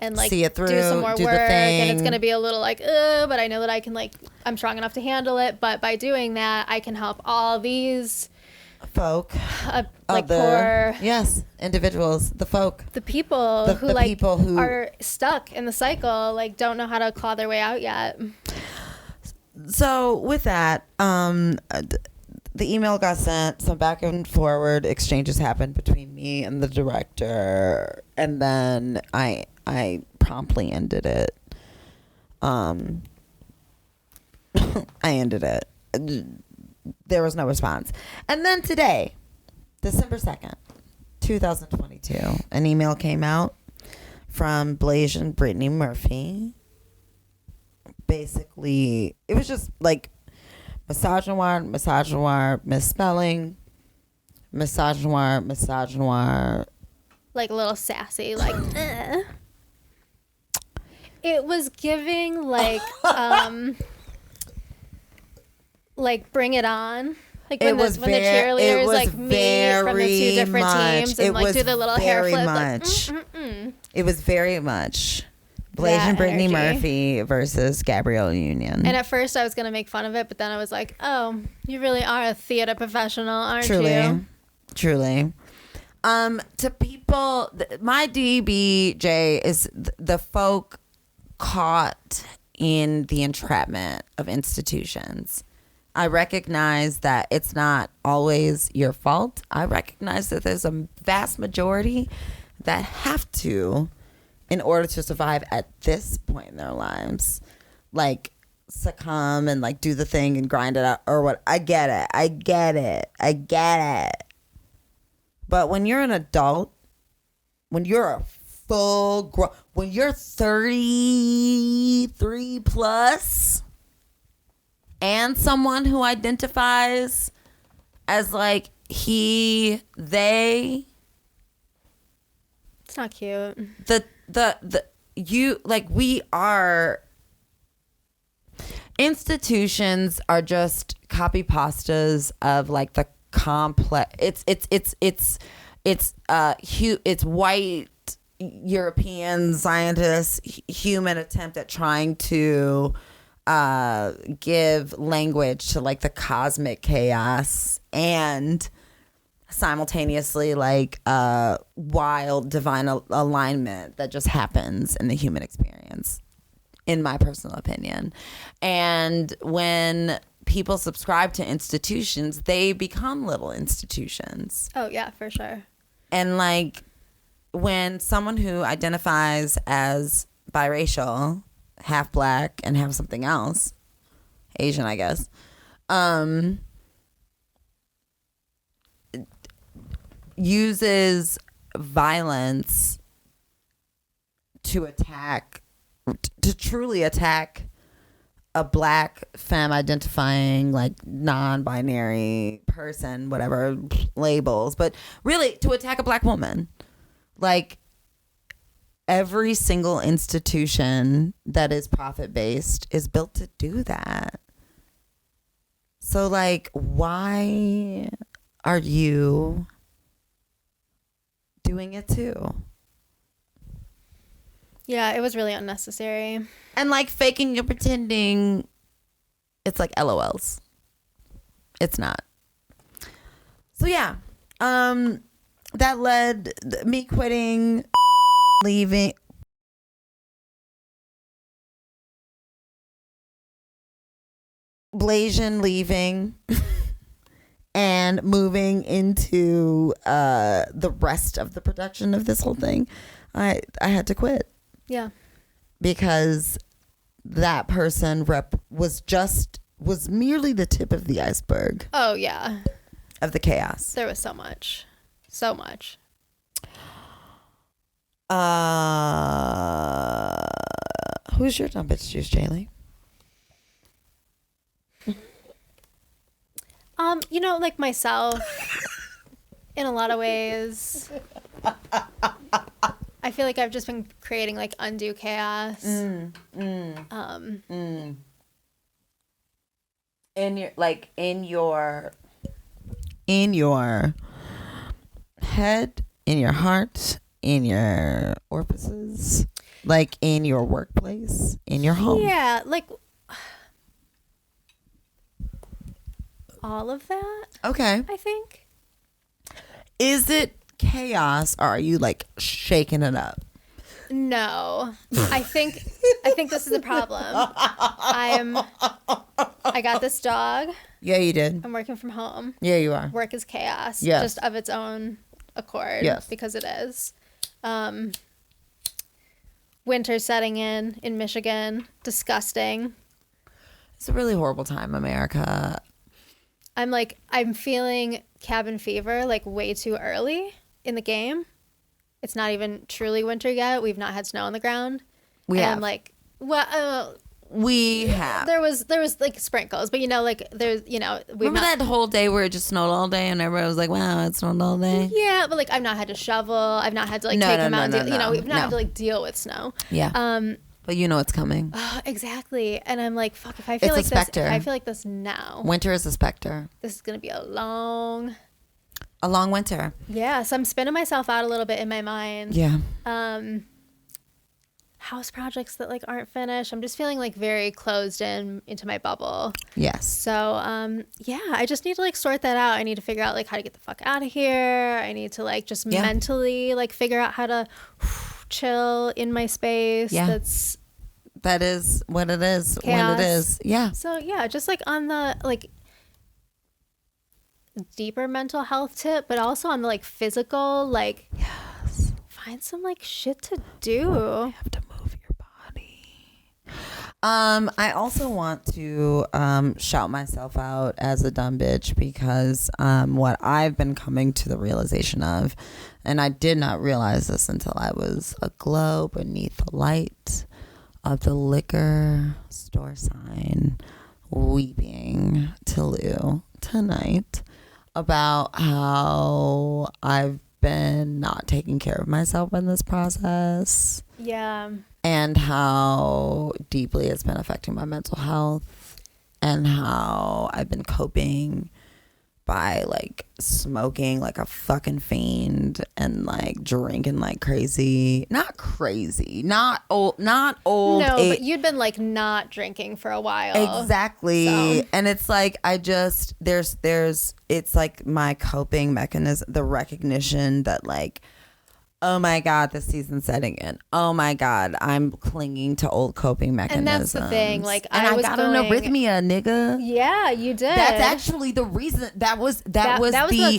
and like see it through, do some more work, and it's gonna be a little like, but I know that I can like, I'm strong enough to handle it. But by doing that, I can help all these folk, like poor individuals, the people who are stuck in the cycle, like don't know how to claw their way out yet. So with that, the email got sent, some back and forward exchanges happened between me and the director, and then I promptly ended it. I ended it. There was no response. And then today, December 2nd, 2022, an email came out from Blaze and Brittany Murphy. Basically, it was just like misogynoir, misspelling, misogynoir. Like a little sassy, like, It was giving like, like Bring It On. Like when the cheerleaders like meet from the two different teams and like do the little hair flip. Like, It was very much Blaze and Brittany Murphy versus Gabrielle Union. And at first I was going to make fun of it, but then I was like, oh, you really are a theater professional, aren't you? Truly. To people, my DBJ is the folk caught in the entrapment of institutions. I recognize that it's not always your fault. I recognize that there's a vast majority that have to, in order to survive at this point in their lives, like succumb and like do the thing and grind it out or what. I get it. But when you're an adult, when you're a when you're 33 plus and someone who identifies as like they, it's not cute. We are, institutions are just copy pastas of like the complex. It's white European scientists human attempt at trying to give language to like the cosmic chaos and simultaneously like wild divine alignment that just happens in the human experience, in my personal opinion. And when people subscribe to institutions, they become little institutions. Oh yeah, for sure. And like when someone who identifies as biracial, half black and half something else, Asian I guess, uses violence to truly attack a black femme identifying like non-binary person, whatever labels, but really to attack a black woman. Like every single institution that is profit-based is built to do that. So like, why are you doing it too? Yeah, it was really unnecessary. And like faking and pretending it's like LOLs. It's not. So yeah, that led me quitting, leaving, Blasian leaving, and moving into the rest of the production of this whole thing. I had to quit. Yeah. Because that person was merely the tip of the iceberg. Oh yeah. Of the chaos. There was so much. So much. Who's your dumb bitch juice, Chaely? Like myself, in a lot of ways. I feel like I've just been creating like undue chaos. In your head, in your heart, in your orifices, like in your workplace, in your home. Yeah, like all of that. Okay. I think. Is it chaos, or are you like shaking it up? No, I think this is the problem. I got this dog. Yeah, you did. I'm working from home. Yeah, you are. Work is chaos. Yes. Just of its own accord. Yes. Because it is. Winter's setting in Michigan. Disgusting. It's a really horrible time, America. I'm feeling cabin fever like way too early in the game. It's not even truly winter yet. We've not had snow on the ground. We have. We have. There was like sprinkles, but there's remember that whole day where it just snowed all day and everybody was like, "Wow, it snowed all day." Yeah, but like I've not had to shovel. I've not had to take them out. We've not had to like deal with snow. Yeah. But you know it's coming. Exactly, and I'm like, fuck. If I feel like this, if I feel like this now, winter is a specter. This is gonna be a long winter. Yeah, so I'm spinning myself out a little bit in my mind. Yeah. House projects that like aren't finished. I'm just feeling like very closed into my bubble. Yes. So I just need to like sort that out. I need to figure out like how to get the fuck out of here. I need to like just mentally like figure out how to chill in my space. Yeah. That is what it is. Chaos. When it is. Yeah. So yeah, just like on the like deeper mental health tip, but also on the like physical, like find some like shit to do. You have to move your body. I also want to shout myself out as a dumb bitch because what I've been coming to the realization of, and I did not realize this until I was aglow beneath the light of the liquor store sign, weeping to Lou tonight about how I've been not taking care of myself in this process. Yeah. And how deeply it's been affecting my mental health, and how I've been coping by like smoking like a fucking fiend and like drinking like crazy. Not crazy, not old. No, but you'd been like not drinking for a while. Exactly. So. And it's like there's it's like my coping mechanism, the recognition that like, oh my God, the season's setting in. Oh my God, I'm clinging to old coping mechanisms. And that's the thing. Like, and I got an arrhythmia, nigga. Yeah, you did. That's actually the reason. That was the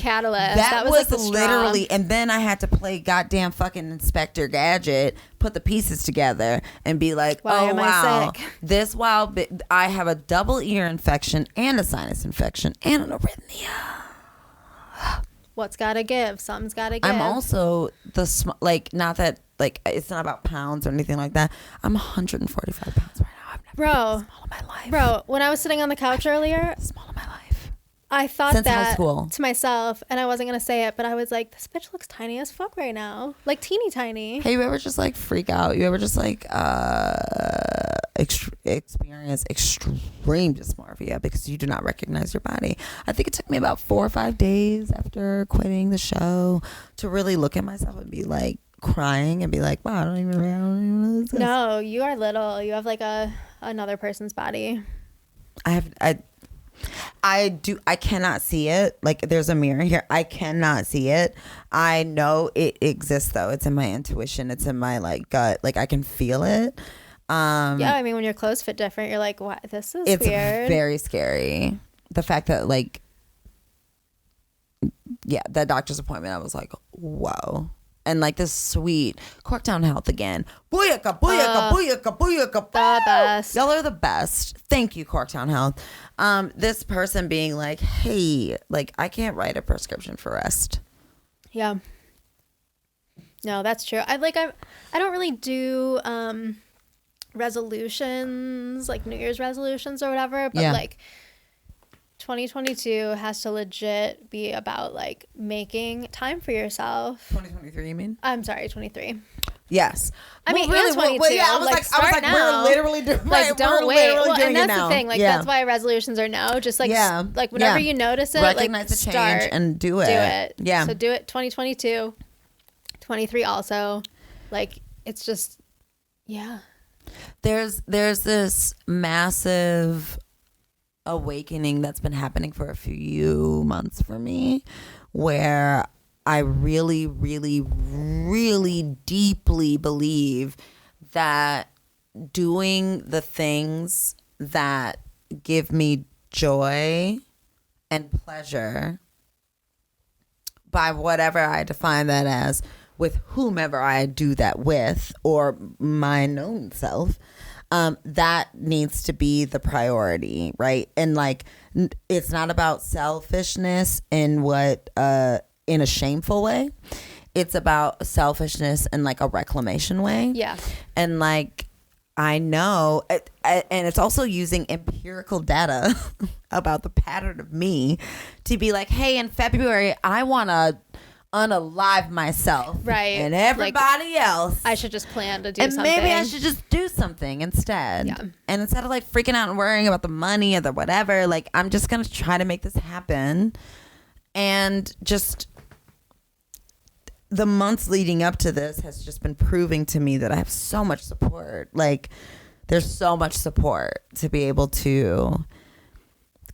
catalyst. That was like literally. And then I had to play goddamn fucking Inspector Gadget, put the pieces together, and be like, oh wow, this wild. I have a double ear infection and a sinus infection and an arrhythmia. What's gotta give? Something's gotta give. I'm also not that like it's not about pounds or anything like that. I'm 145 pounds right now. I've never been this small in my life. Bro, when I was sitting on the couch earlier, small in my life. I thought Since that high school. To myself, and I wasn't gonna say it, but I was like, this bitch looks tiny as fuck right now, like teeny tiny. Hey, you ever just like freak out? You ever just like experience extreme dysmorphia because you do not recognize your body? I think it took me about 4 or 5 days after quitting the show to really look at myself and be like crying and be like, wow, I don't even know this. No, you are little. You have like another person's body. I cannot see it. Like there's a mirror here. I cannot see it. I know it exists though. It's in my intuition. It's in my like gut. Like I can feel it. Yeah, I mean when your clothes fit different, you're like, what? This is it's weird. Very scary. The fact that like, yeah, that doctor's appointment, I was like, whoa. And like this sweet Corktown Health again. Booyaka, booyaka, booyaka, booyaka. The best. Y'all are the best. Thank you, Corktown Health. This person being like, hey, like I can't write a prescription for rest. Yeah. No, that's true. I don't really do resolutions, like New Year's resolutions or whatever, but like 2022 has to legit be about like making time for yourself. 2023, you mean? I'm sorry, 23. Yes. I mean, really, 22. Yeah, I was like, we're literally doing like, don't wait. Well, and that's the thing. Like, that's why resolutions are no. Just like, like whenever you notice it, recognize like, the change and do it. Do it. Yeah. So do it 2022, 23 also. Like, it's just, yeah. There's this massive awakening that's been happening for a few months for me, where I really, really, really deeply believe that doing the things that give me joy and pleasure, by whatever I define that as, with whomever I do that with, or my known self, that needs to be the priority, right? And like, it's not about selfishness in in a shameful way. It's about selfishness in like a reclamation way. Yeah. And like, I know, and it's also using empirical data about the pattern of me to be like, hey, in February, I want to unalive myself, right, and everybody else. I should just plan to do and something. Maybe I should just do something instead. Yeah. And instead of like freaking out and worrying about the money or the whatever, like I'm just gonna try to make this happen. And just the months leading up to this has just been proving to me that I have so much support. Like there's so much support to be able to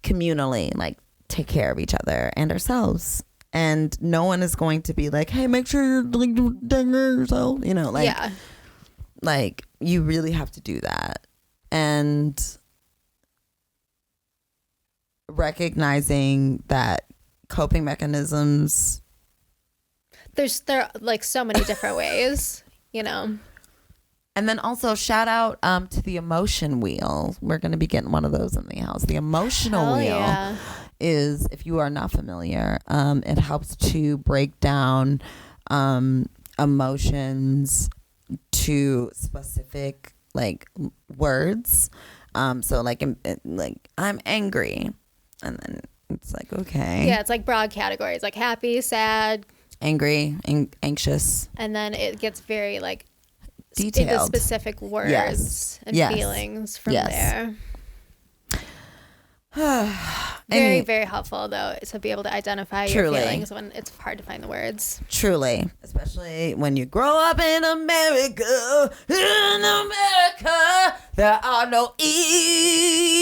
communally like take care of each other and ourselves. And no one is going to be like, hey, make sure you're like taking care of yourself. You know, like, yeah. Like you really have to do that. And recognizing that coping mechanisms, there are like so many different ways, you know. And then also shout out to the emotion wheel. We're going to be getting one of those in the house. The emotional Hell wheel yeah. is, if you are not familiar, it helps to break down emotions to specific like words. So like I'm angry, and then it's like, okay, Yeah, it's like broad categories, like happy, sad, angry, anxious, and then it gets very like into detailed specific words Yes. and Yes. feelings from Yes. there. Very, very helpful though to be able to identify Truly. your feelings when it's hard to find the words. Truly, especially when you grow up in America. In America, there are no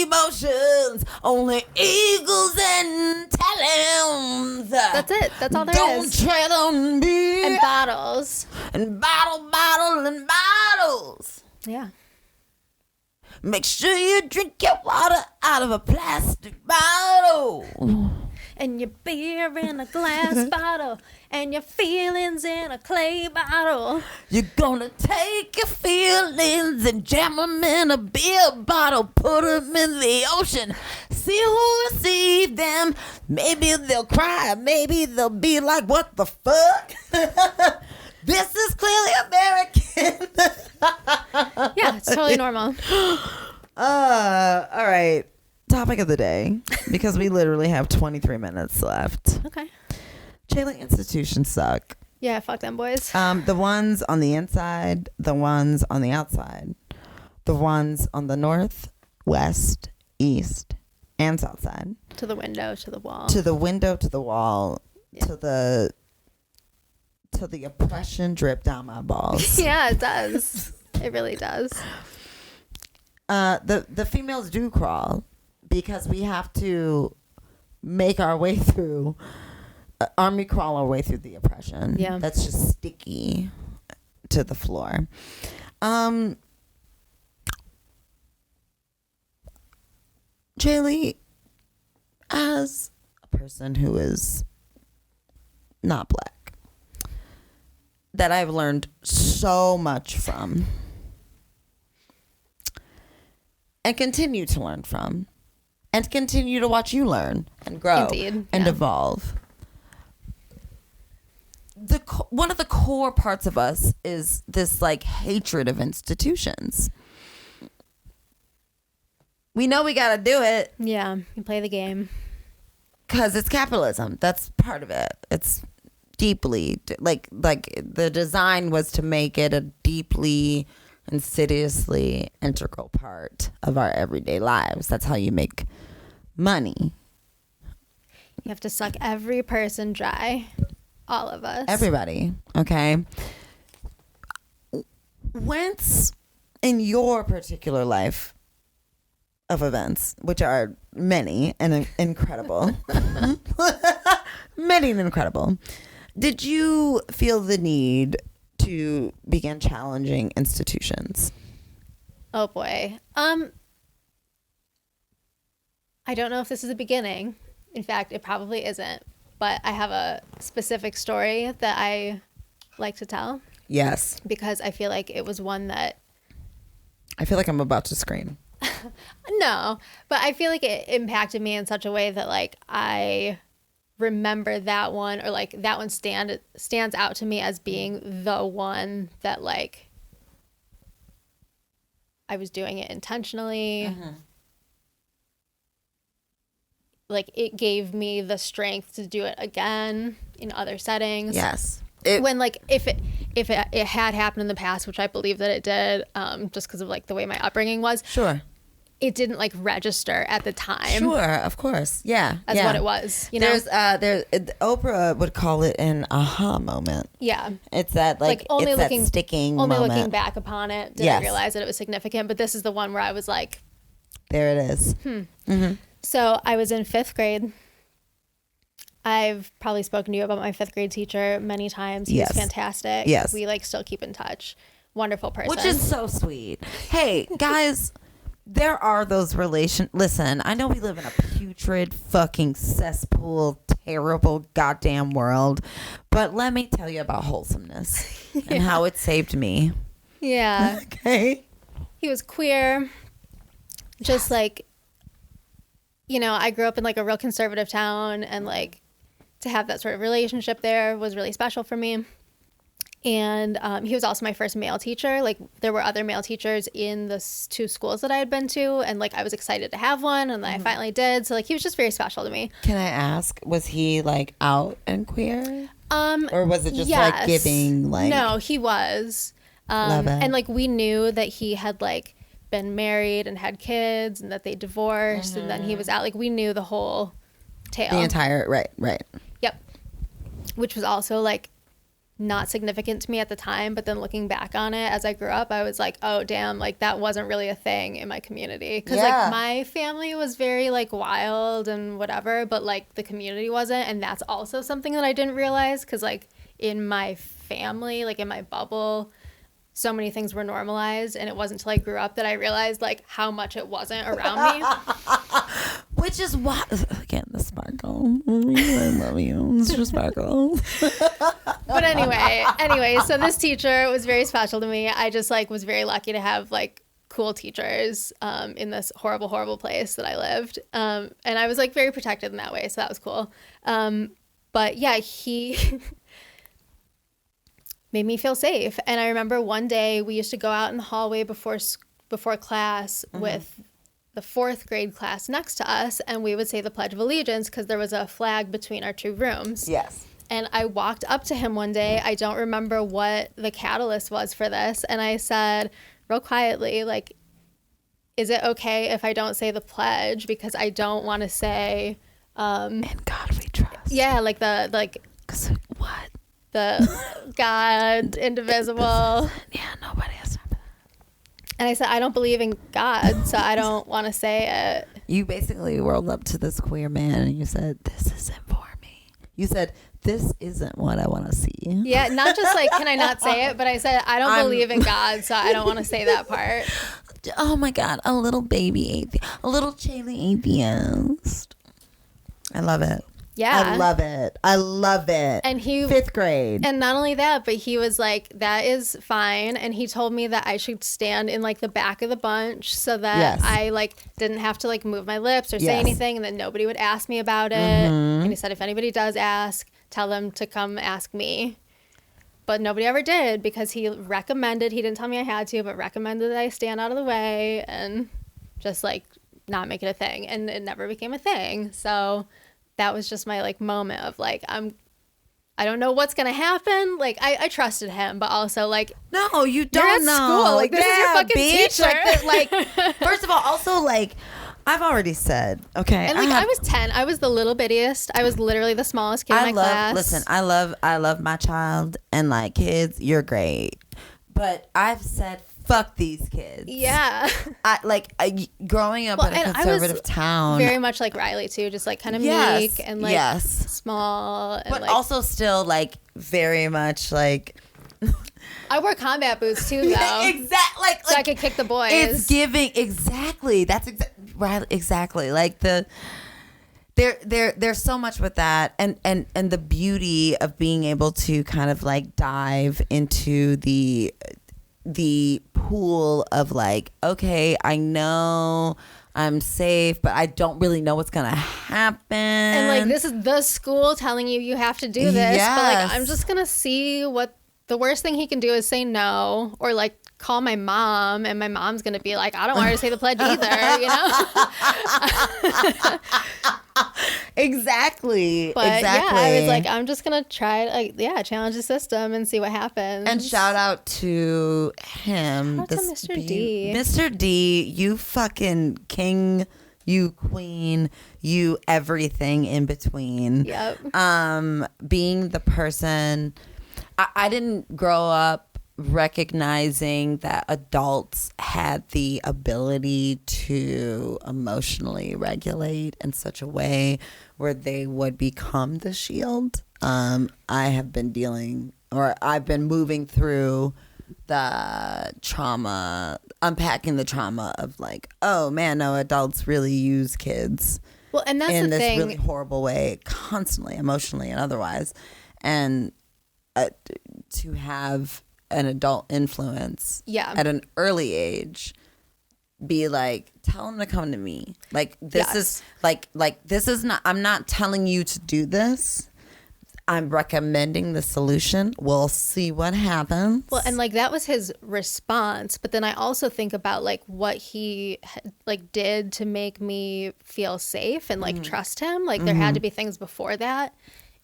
emotions, only eagles and talons. That's it. That's all there Don't is. tread on me. And bottles. And bottles. Yeah. Make sure you drink your water out of a plastic bottle. And your beer in a glass bottle. And your feelings in a clay bottle. You're gonna take your feelings and jam them in a beer bottle. Put them in the ocean. See who receives them. Maybe they'll cry. Maybe they'll be like, what the fuck? This is clearly American. Yeah, it's totally normal. All right. Topic of the day, because we literally have 23 minutes left. Okay. Chaely, institutions suck. Yeah, fuck them boys. The ones on the inside, the ones on the outside, the ones on the north, west, east, and south side. To the window, to the wall. To the window, to the wall, Yeah. to the oppression drip down my balls. Yeah, it does. It really does. The females do crawl because we have to make our way through, army crawl our way through the oppression. Yeah. That's just sticky to the floor. Chaely, as a person who is not black, that I've learned so much from and continue to learn from and continue to watch you learn and grow Indeed, and yeah. evolve. One of the core parts of us is this like hatred of institutions. We know we got to do it Yeah, you play the game. because it's capitalism. That's part of it. It's deeply like the design was to make it a deeply insidiously integral part of our everyday lives. That's how you make money. You have to suck every person dry. All of us. Everybody. Okay. Whence in your particular life of events, which are many and incredible, many and incredible, did you feel the need to begin challenging institutions? Oh boy. I don't know if this is the beginning. In fact, it probably isn't. But I have a specific story that I like to tell Yes. because I feel like it was one that I feel like I'm about to scream. no, but I feel like it impacted me in such a way that like I remember that one, or like that one stands out to me as being the one that like I was doing it intentionally. Like it gave me the strength to do it again in other settings. Yes. When like if it had happened in the past, which I believe that it did, just because of like the way my upbringing was. Sure. It didn't like register at the time. Sure, of course. Yeah. As what it was. You know. There's Oprah would call it an aha moment. Yeah. It's that like only it's looking that sticking only moment. looking back upon it did I realize that it was significant. But this is the one where I was like, there it is. So I was in 5th grade. I've probably spoken to you about my 5th grade teacher many times. He was fantastic. Yes. We like still keep in touch. Wonderful person. Which is so sweet. Hey, guys, there are those Listen, I know we live in a putrid fucking cesspool, terrible goddamn world, but let me tell you about wholesomeness and how it saved me. Yeah. Okay. He was queer. Just like, you know, I grew up in like a real conservative town, and like to have that sort of relationship there was really special for me. And he was also my first male teacher. Like, there were other male teachers in the two schools that I had been to, and like I was excited to have one, and I finally did. So like he was just very special to me. Can I ask, was he like out and queer? Or was it just like giving like? No, he was. Love it. And like we knew that he had like been married and had kids, and that they divorced, and then he was out. Like, we knew the whole tale. The entire right. Yep. Which was also like not significant to me at the time, but then looking back on it as I grew up, I was like, oh damn, like that wasn't really a thing in my community, because like my family was very like wild and whatever, but like the community wasn't. And that's also something that I didn't realize, because like in my family, like in my bubble, so many things were normalized, and it wasn't until I grew up that I realized like how much it wasn't around me. Which is why, again, the sparkle. I love you, Mr. Sparkle. But anyway, so this teacher was very special to me. I just like was very lucky to have like cool teachers in this horrible, horrible place that I lived. And I was like very protected in that way, so that was cool. But yeah, he made me feel safe. And I remember one day we used to go out in the hallway before class with the 4th grade class next to us, and we would say the Pledge of Allegiance because there was a flag between our 2 rooms. Yes. And I walked up to him one day. I don't remember what the catalyst was for this. And I said real quietly, like, is it okay if I don't say the pledge? Because I don't want to say... in God we trust. Yeah, like What? The God, indivisible. Yeah, nobody has time for that. And I said, I don't believe in God, so I don't want to say it. You basically rolled up to this queer man and you said, this isn't for me. You said, this isn't what I want to see. Yeah, not just like, can I not say it? But I said, I don't believe in God, so I don't want to say that part. Oh my God, a little baby atheist. A little Chaely atheist. I love it. Yeah. I love it. And he 5th grade. And not only that, but he was like, that is fine. And he told me that I should stand in like the back of the bunch so that I like didn't have to like move my lips or say anything, and that nobody would ask me about it. And he said, if anybody does ask, tell them to come ask me. But nobody ever did, because he recommended, he didn't tell me I had to, but recommended that I stand out of the way and just like not make it a thing. And it never became a thing. So that was just my like moment of like, I don't know what's gonna happen. Like I trusted him, but also like, no, you you're don't at know. school. Like, this is your fucking teacher. Like, first of all, also like, I've already said, okay. And like I was 10. I was the little bittiest. I was literally the smallest kid in my class. Listen, I love my child, and like, kids, you're great. But I've said, fuck these kids. Yeah. Growing up in a conservative town. Very much like Riley too, just like kind of meek and like small. And but like, also still like very much like. I wore combat boots too, though. Exactly. So I could kick the boys. It's giving exactly. That's exactly like there's so much with that, and the beauty of being able to kind of like dive into the pool of like, okay, I know I'm safe, but I don't really know what's gonna happen. And like, this is the school telling you have to do this, but like, I'm just gonna see what the worst thing he can do is say no, or like call my mom, and my mom's gonna be like, I don't want her to say the pledge either, you know? Exactly. But yeah, I was like, I'm just gonna try like, challenge the system and see what happens. And shout out to him. Shout out to Mr. D. Mr. D, you fucking king, you queen, you everything in between. Yep. Being the person, I didn't grow up recognizing that adults had the ability to emotionally regulate in such a way where they would become the shield. I've been moving through the trauma, unpacking the trauma of like, oh man, no, adults really use kids. Well, and that's in the this thing. really horrible way, constantly, emotionally and otherwise. And to have an adult influence Yeah. at an early age, be like, tell him to come to me. Like, this is like this is not, I'm not telling you to do this. I'm recommending the solution. We'll see what happens. Well, and like that was his response, but then I also think about like what he like did to make me feel safe and like trust him. Like there had to be things before that.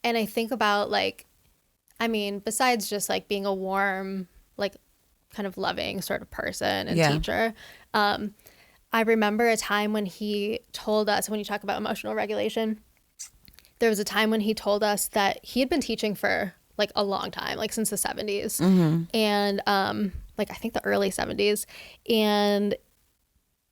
And I think about like, I mean, besides just like being a warm, like kind of loving sort of person and teacher, I remember a time when he told us, when you talk about emotional regulation, there was a time when he told us that he had been teaching for like a long time, like since the 70s and like I think the early 70s. And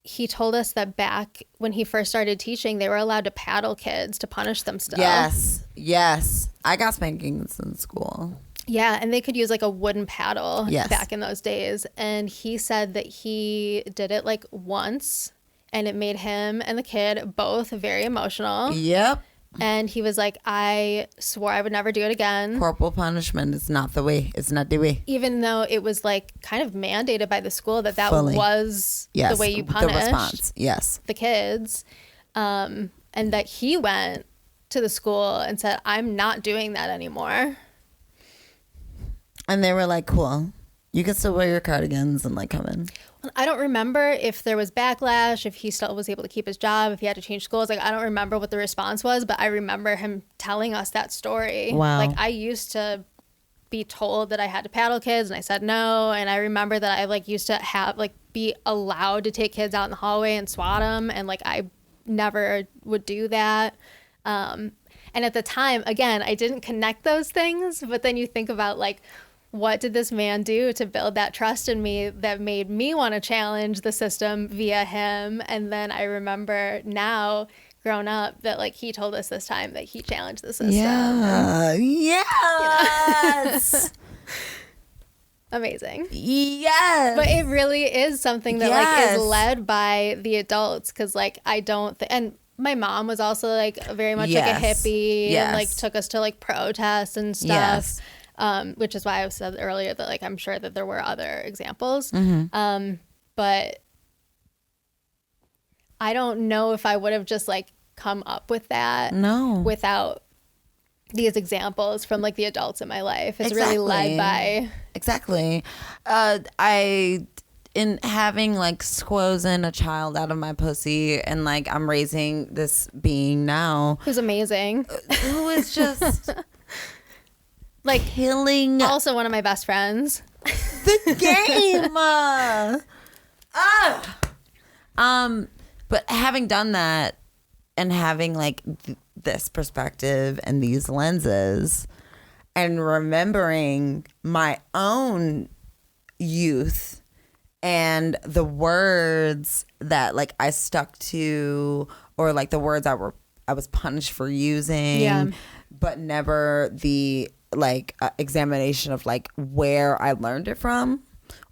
he told us that back when he first started teaching, they were allowed to paddle kids to punish them still. Yes. I got spankings in school. Yeah, and they could use like a wooden paddle back in those days. And he said that he did it like once and it made him and the kid both very emotional. Yep. And he was like, I swore I would never do it again. Corporal punishment is not the way. It's not the way. Even though it was like kind of mandated by the school that Fully. Was the way you punished the response. Yes. the kids. And that he went to the school and said, I'm not doing that anymore. And they were like, cool. You can still wear your cardigans and like come in. I don't remember if there was backlash, if he still was able to keep his job, if he had to change schools. Like, I don't remember what the response was, but I remember him telling us that story. Wow. Like, I used to be told that I had to paddle kids and I said no. And I remember that I like used to have like be allowed to take kids out in the hallway and swat them. And like, I never would do that. And at the time, again, I didn't connect those things, but then you think about like, what did this man do to build that trust in me that made me want to challenge the system via him? And then I remember now, grown up, that like he told us this time that he challenged the system. Yeah. Yes. Amazing. Yes. But it really is something that like is led by the adults, because like I don't and my mom was also like very much like a hippie and like took us to like protests and stuff. Which is why I said earlier that like I'm sure that there were other examples. But I don't know if I would have just like come up with that without these examples from like the adults in my life. It's really led by I in having like squozen a child out of my pussy, and like I'm raising this being now who's amazing, who is just like killing, also one of my best friends. The game. But having done that and having like this perspective and these lenses and remembering my own youth and the words that like I stuck to, or like the words I was punished for using, but never the like examination of like where I learned it from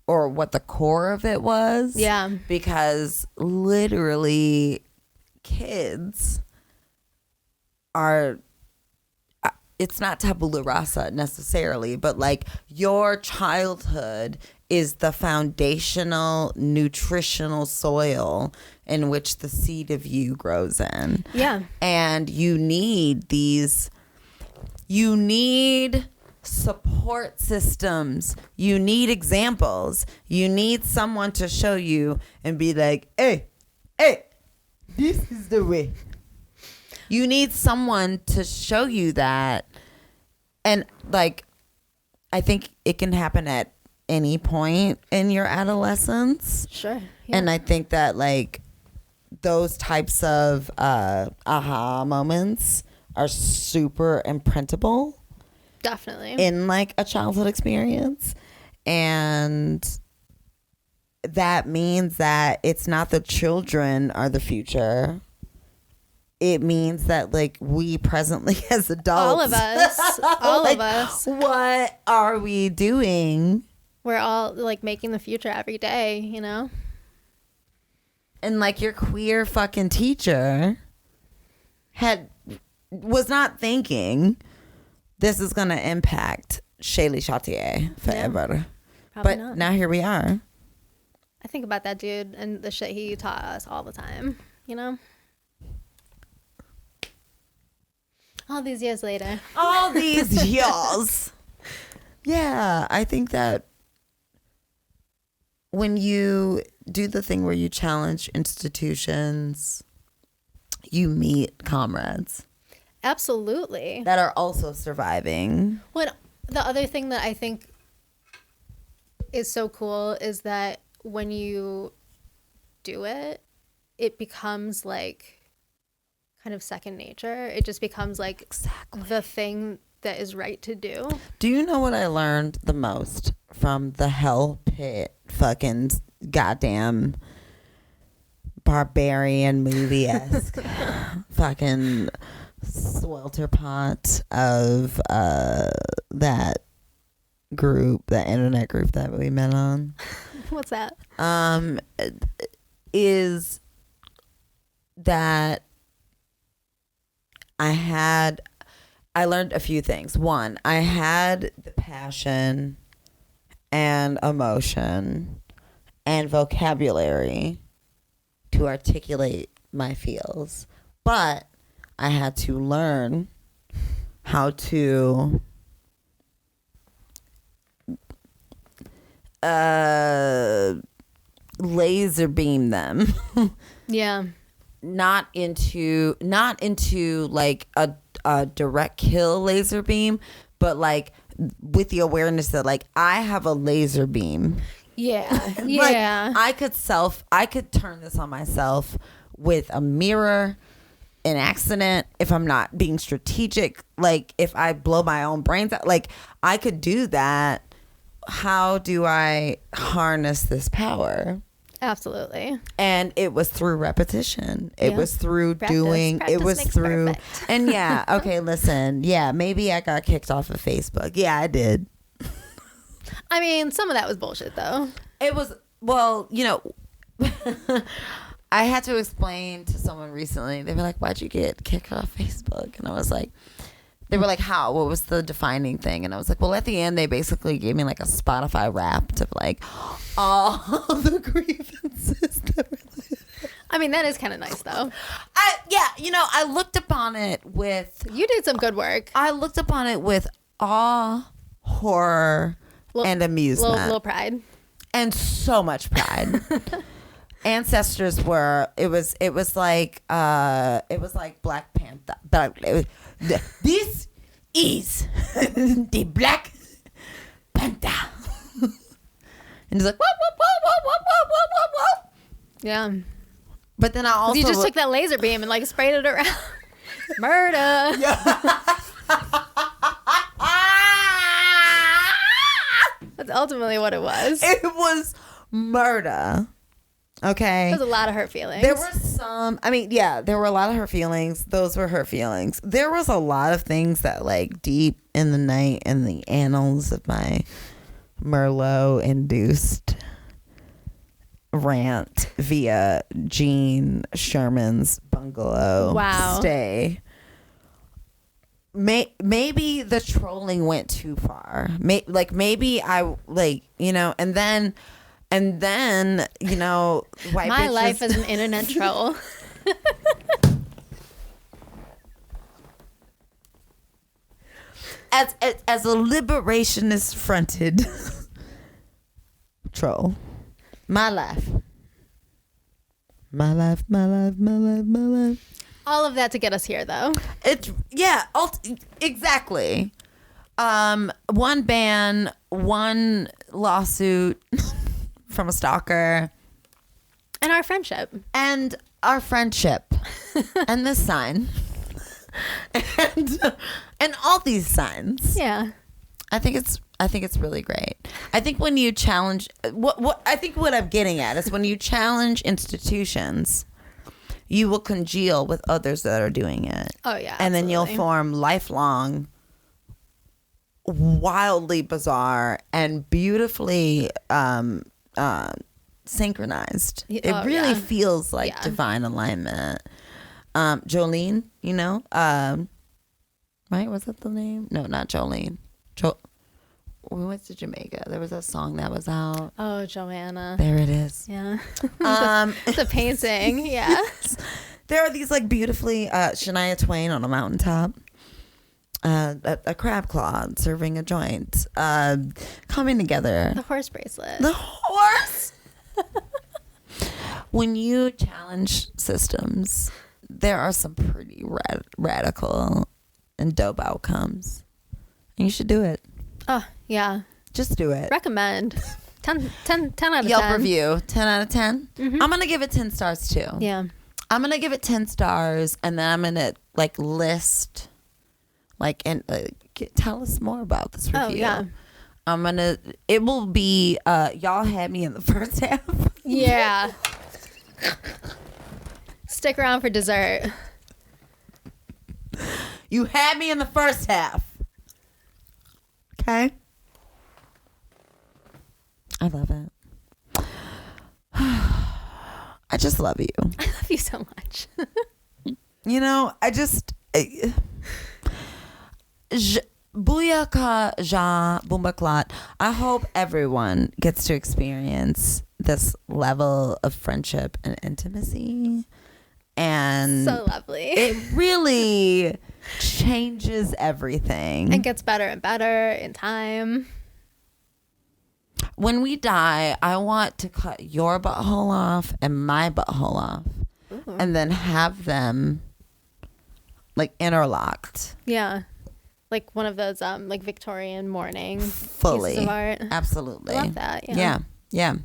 or what the core of it was. Yeah. Because literally kids are, it's not tabula rasa necessarily, but like your childhood is the foundational nutritional soil in which the seed of you grows in. Yeah. And you need support systems. You need examples. You need someone to show you and be like, hey, this is the way. You need someone to show you that. And like, I think it can happen at any point in your adolescence. Sure. Yeah. And I think that like those types of aha moments are super imprintable. Definitely. In like a childhood experience. And that means that it's not the children are the future. It means that like we presently as adults, all of us, what are we doing? We're all like making the future every day, you know? And like your queer fucking teacher was not thinking this is going to impact Chaely Chartier forever. Probably but not. now here we are. I think about that dude and the shit he taught us all the time, you know? All these years later. All these years. Yeah, I think that when you do the thing where you challenge institutions, you meet comrades. Absolutely. That are also surviving. Well, the other thing that I think is so cool is that when you do it, it becomes like kind of second nature. It just becomes like the thing that is right to do. Do you know what I learned the most from the hell pit fucking goddamn barbarian movie-esque fucking swelter pot of that group, that internet group that we met on? What's that? Is that I learned a few things. One, I had the passion and emotion and vocabulary to articulate my feels, but I had to learn how to laser beam them. Yeah. Not into like a direct kill laser beam, but like with the awareness that like I have a laser beam. Yeah. Yeah. Like I could turn this on myself with a mirror, an accident, if I'm not being strategic, like if I blow my own brains out, like I could do that. How do I harness this power? Absolutely. And it was through repetition. It was through practice it was through perfect. And yeah, okay, listen. Yeah, maybe I got kicked off of Facebook. Yeah, I did. I mean, some of that was bullshit though. It was, well, you know, I had to explain to someone recently. They were like, "Why'd you get kicked off Facebook?" And I was like, they were like, "How? What was the defining thing?" And I was like, "Well, at the end, they basically gave me like a Spotify Wrapped of like all the grievances that were like." I mean, that is kind of nice though. I looked upon it with. You did some good work. I looked upon it with awe, horror, and amusement, little pride, and so much pride. Ancestors were. It was like Black Panther. But this is the Black Panther. And he's like, whoa. Yeah. But then I also you just took that laser beam and like sprayed it around. Murder. That's ultimately what it was. It was murder. Okay. There was a lot of hurt feelings. There were some, I mean, yeah, there were a lot of hurt feelings. Those were hurt feelings. There was a lot of things that like deep in the night in the annals of my Merlot-induced rant via Gene Sherman's bungalow stay. Maybe the trolling went too far. Maybe I like, you know, and then you know, white my bitches. life as an internet troll. As a liberationist fronted troll. My life. All of that to get us here, though. Exactly. One ban, one lawsuit from a stalker, and our friendship, and this sign, and all these signs. Yeah. I think it's really great. I think when you challenge what I'm getting at is when you challenge institutions, you will congeal with others that are doing it. Oh yeah. And absolutely. then you'll form lifelong, wildly bizarre and beautifully synchronized. It really feels like divine alignment. Jolene, you know, right? Was that the name? No, not Jolene. we went to Jamaica. There was a song that was out. Oh, Joanna. There it is. Yeah. The painting. Yeah. Yes. There are these like beautifully Shania Twain on a mountaintop. A crab claw serving a joint. Coming together. The horse bracelet. The horse. When you challenge systems, there are some pretty radical and dope outcomes. And you should do it. Oh, yeah. Just do it. Recommend. 10 out of 10. Yelp review, 10 out of 10. Mm-hmm. I'm going to give it 10 stars too. Yeah. I'm going to give it 10 stars and then I'm going to like list like and tell us more about this review. Oh, yeah. It will be y'all had me in the first half. Yeah. Stick around for dessert. You had me in the first half. Okay. I love it. I just love you. I love you so much. You know, I just... Booyaka Ja Boombaklat. I hope everyone gets to experience this level of friendship and intimacy. And so lovely. It really changes everything. It gets better and better in time. When we die, I want to cut your butthole off and my butthole off. Ooh. And then have them like interlocked. Yeah. Like one of those like Victorian mourning Fully. pieces of art. Absolutely. I love that. Yeah. Yeah.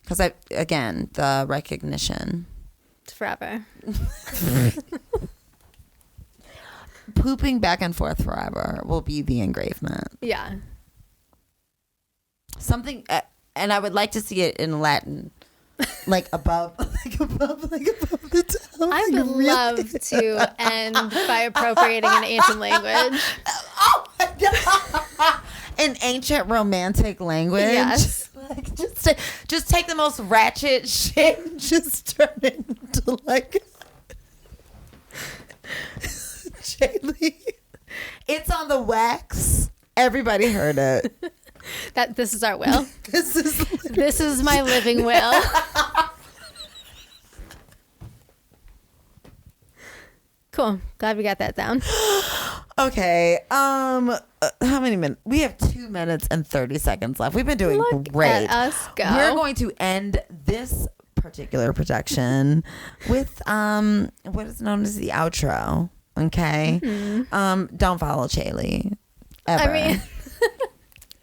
Because again, the recognition. It's forever. Pooping back and forth forever will be the engravement. Yeah. Something, and I would like to see it in Latin, like above the top. I would love to end by appropriating an ancient language. Oh my God. An ancient romantic language. Yes. Like just take the most ratchet shit and just turn it into like Chaely. It's on the wax. Everybody heard it. This is our will. This is my living will. Cool. Glad we got that down. Okay. How many minutes? We have 2 minutes and 30 seconds left. We've been doing great. At us go. We're going to end this particular production with what is known as the outro. Okay. Mm-hmm. Don't follow Chaely. Ever.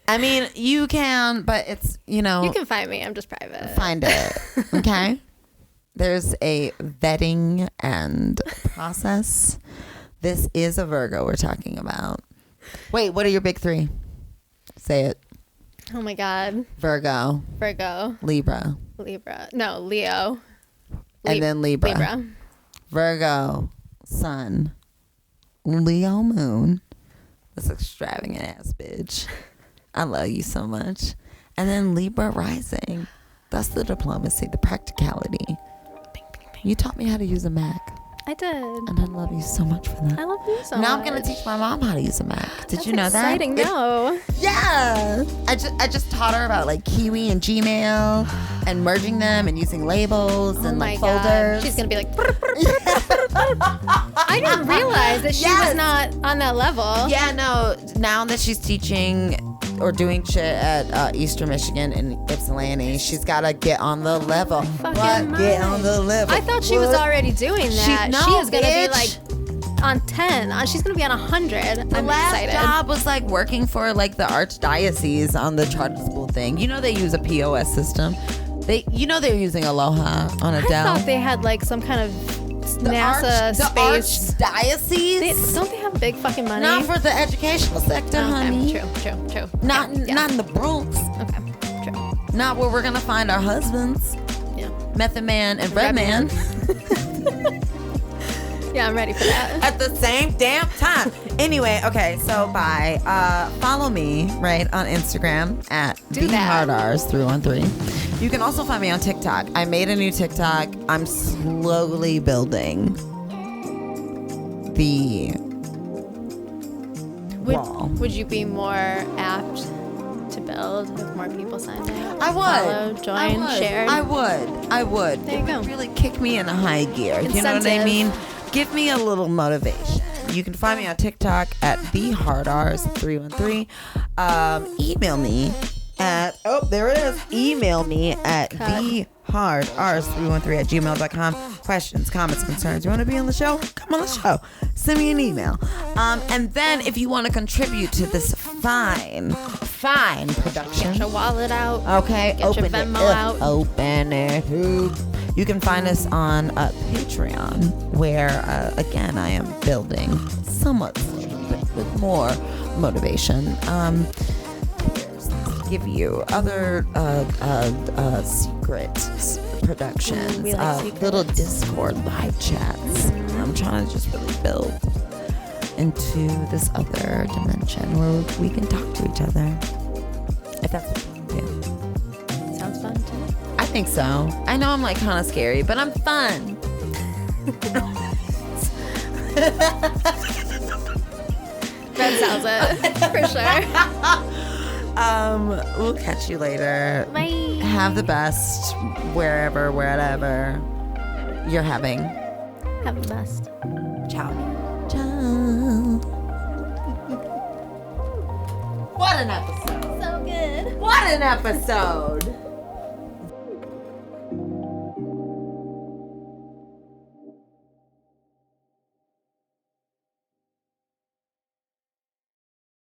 I mean, you can, but it's, you can find me. I'm just private. Find it. Okay. There's a vetting and process. This is a Virgo we're talking about. Wait, what are your big three? Say it. Oh my God. Virgo. Libra. No, Leo. And then Libra. Virgo. Sun. Leo moon. This extravagant ass bitch. I love you so much. And then Libra rising. That's the diplomacy, the practicality. You taught me how to use a Mac. I did. And I love you so much for that. I love you so much. Now I'm going to teach my mom how to use a Mac. Did you know exciting. that? No. Yeah. I just taught her about like Kiwi and Gmail and merging them and using labels and like folders. God. She's going to be like... I didn't realize that she was not on that level. Yeah, no. Now that she's teaching or doing shit at Eastern Michigan in Ypsilanti, she's got to get on the level. Get on the level. I thought she was already doing that. She is going to be like on 10. She's going to be on 100. The I'm last excited. job was like working for like the archdiocese on the charter school thing. You know they use a POS system. They're using Aloha on a Dell. I thought they had like some kind of NASA space. The archdiocese? Don't they have big fucking money? Not for the educational sector, honey. True. Not in the Bronx. Okay, true. Not where we're gonna find our husbands. Yeah. Method Man and Red Man. Yeah, I'm ready for that. At the same damn time. Anyway, okay, so bye. Follow me, right, on Instagram at TheHardRs313. You can also find me on TikTok. I made a new TikTok. I'm slowly building the wall. Would you be more apt build if more people signed up. I would. Follow, join, share. I would. There you go. Would really kick me in a high gear. You know what I mean? Give me a little motivation. You can find me on TikTok at thehardrs313. Email me at, there it is. Email me at thehardrs313@gmail.com. Questions, comments, concerns. You want to be on the show? Come on the show. Send me an email. And then if you want to contribute to this fine production. Get your wallet out. Okay. Get your Venmo out. Open it. You can find us on Patreon, where, again, I am building somewhat with more motivation. Give you other secret productions, We like little Discord live chats. I'm trying to just really build into this other dimension where we can talk to each other. If that's what you want to do. Sounds fun too. I think so. I know I'm like kind of scary, but I'm fun. That sounds it for sure. We'll catch you later. Bye. Have the best wherever you're having. Have the best. Ciao. What an episode. So good. What an episode.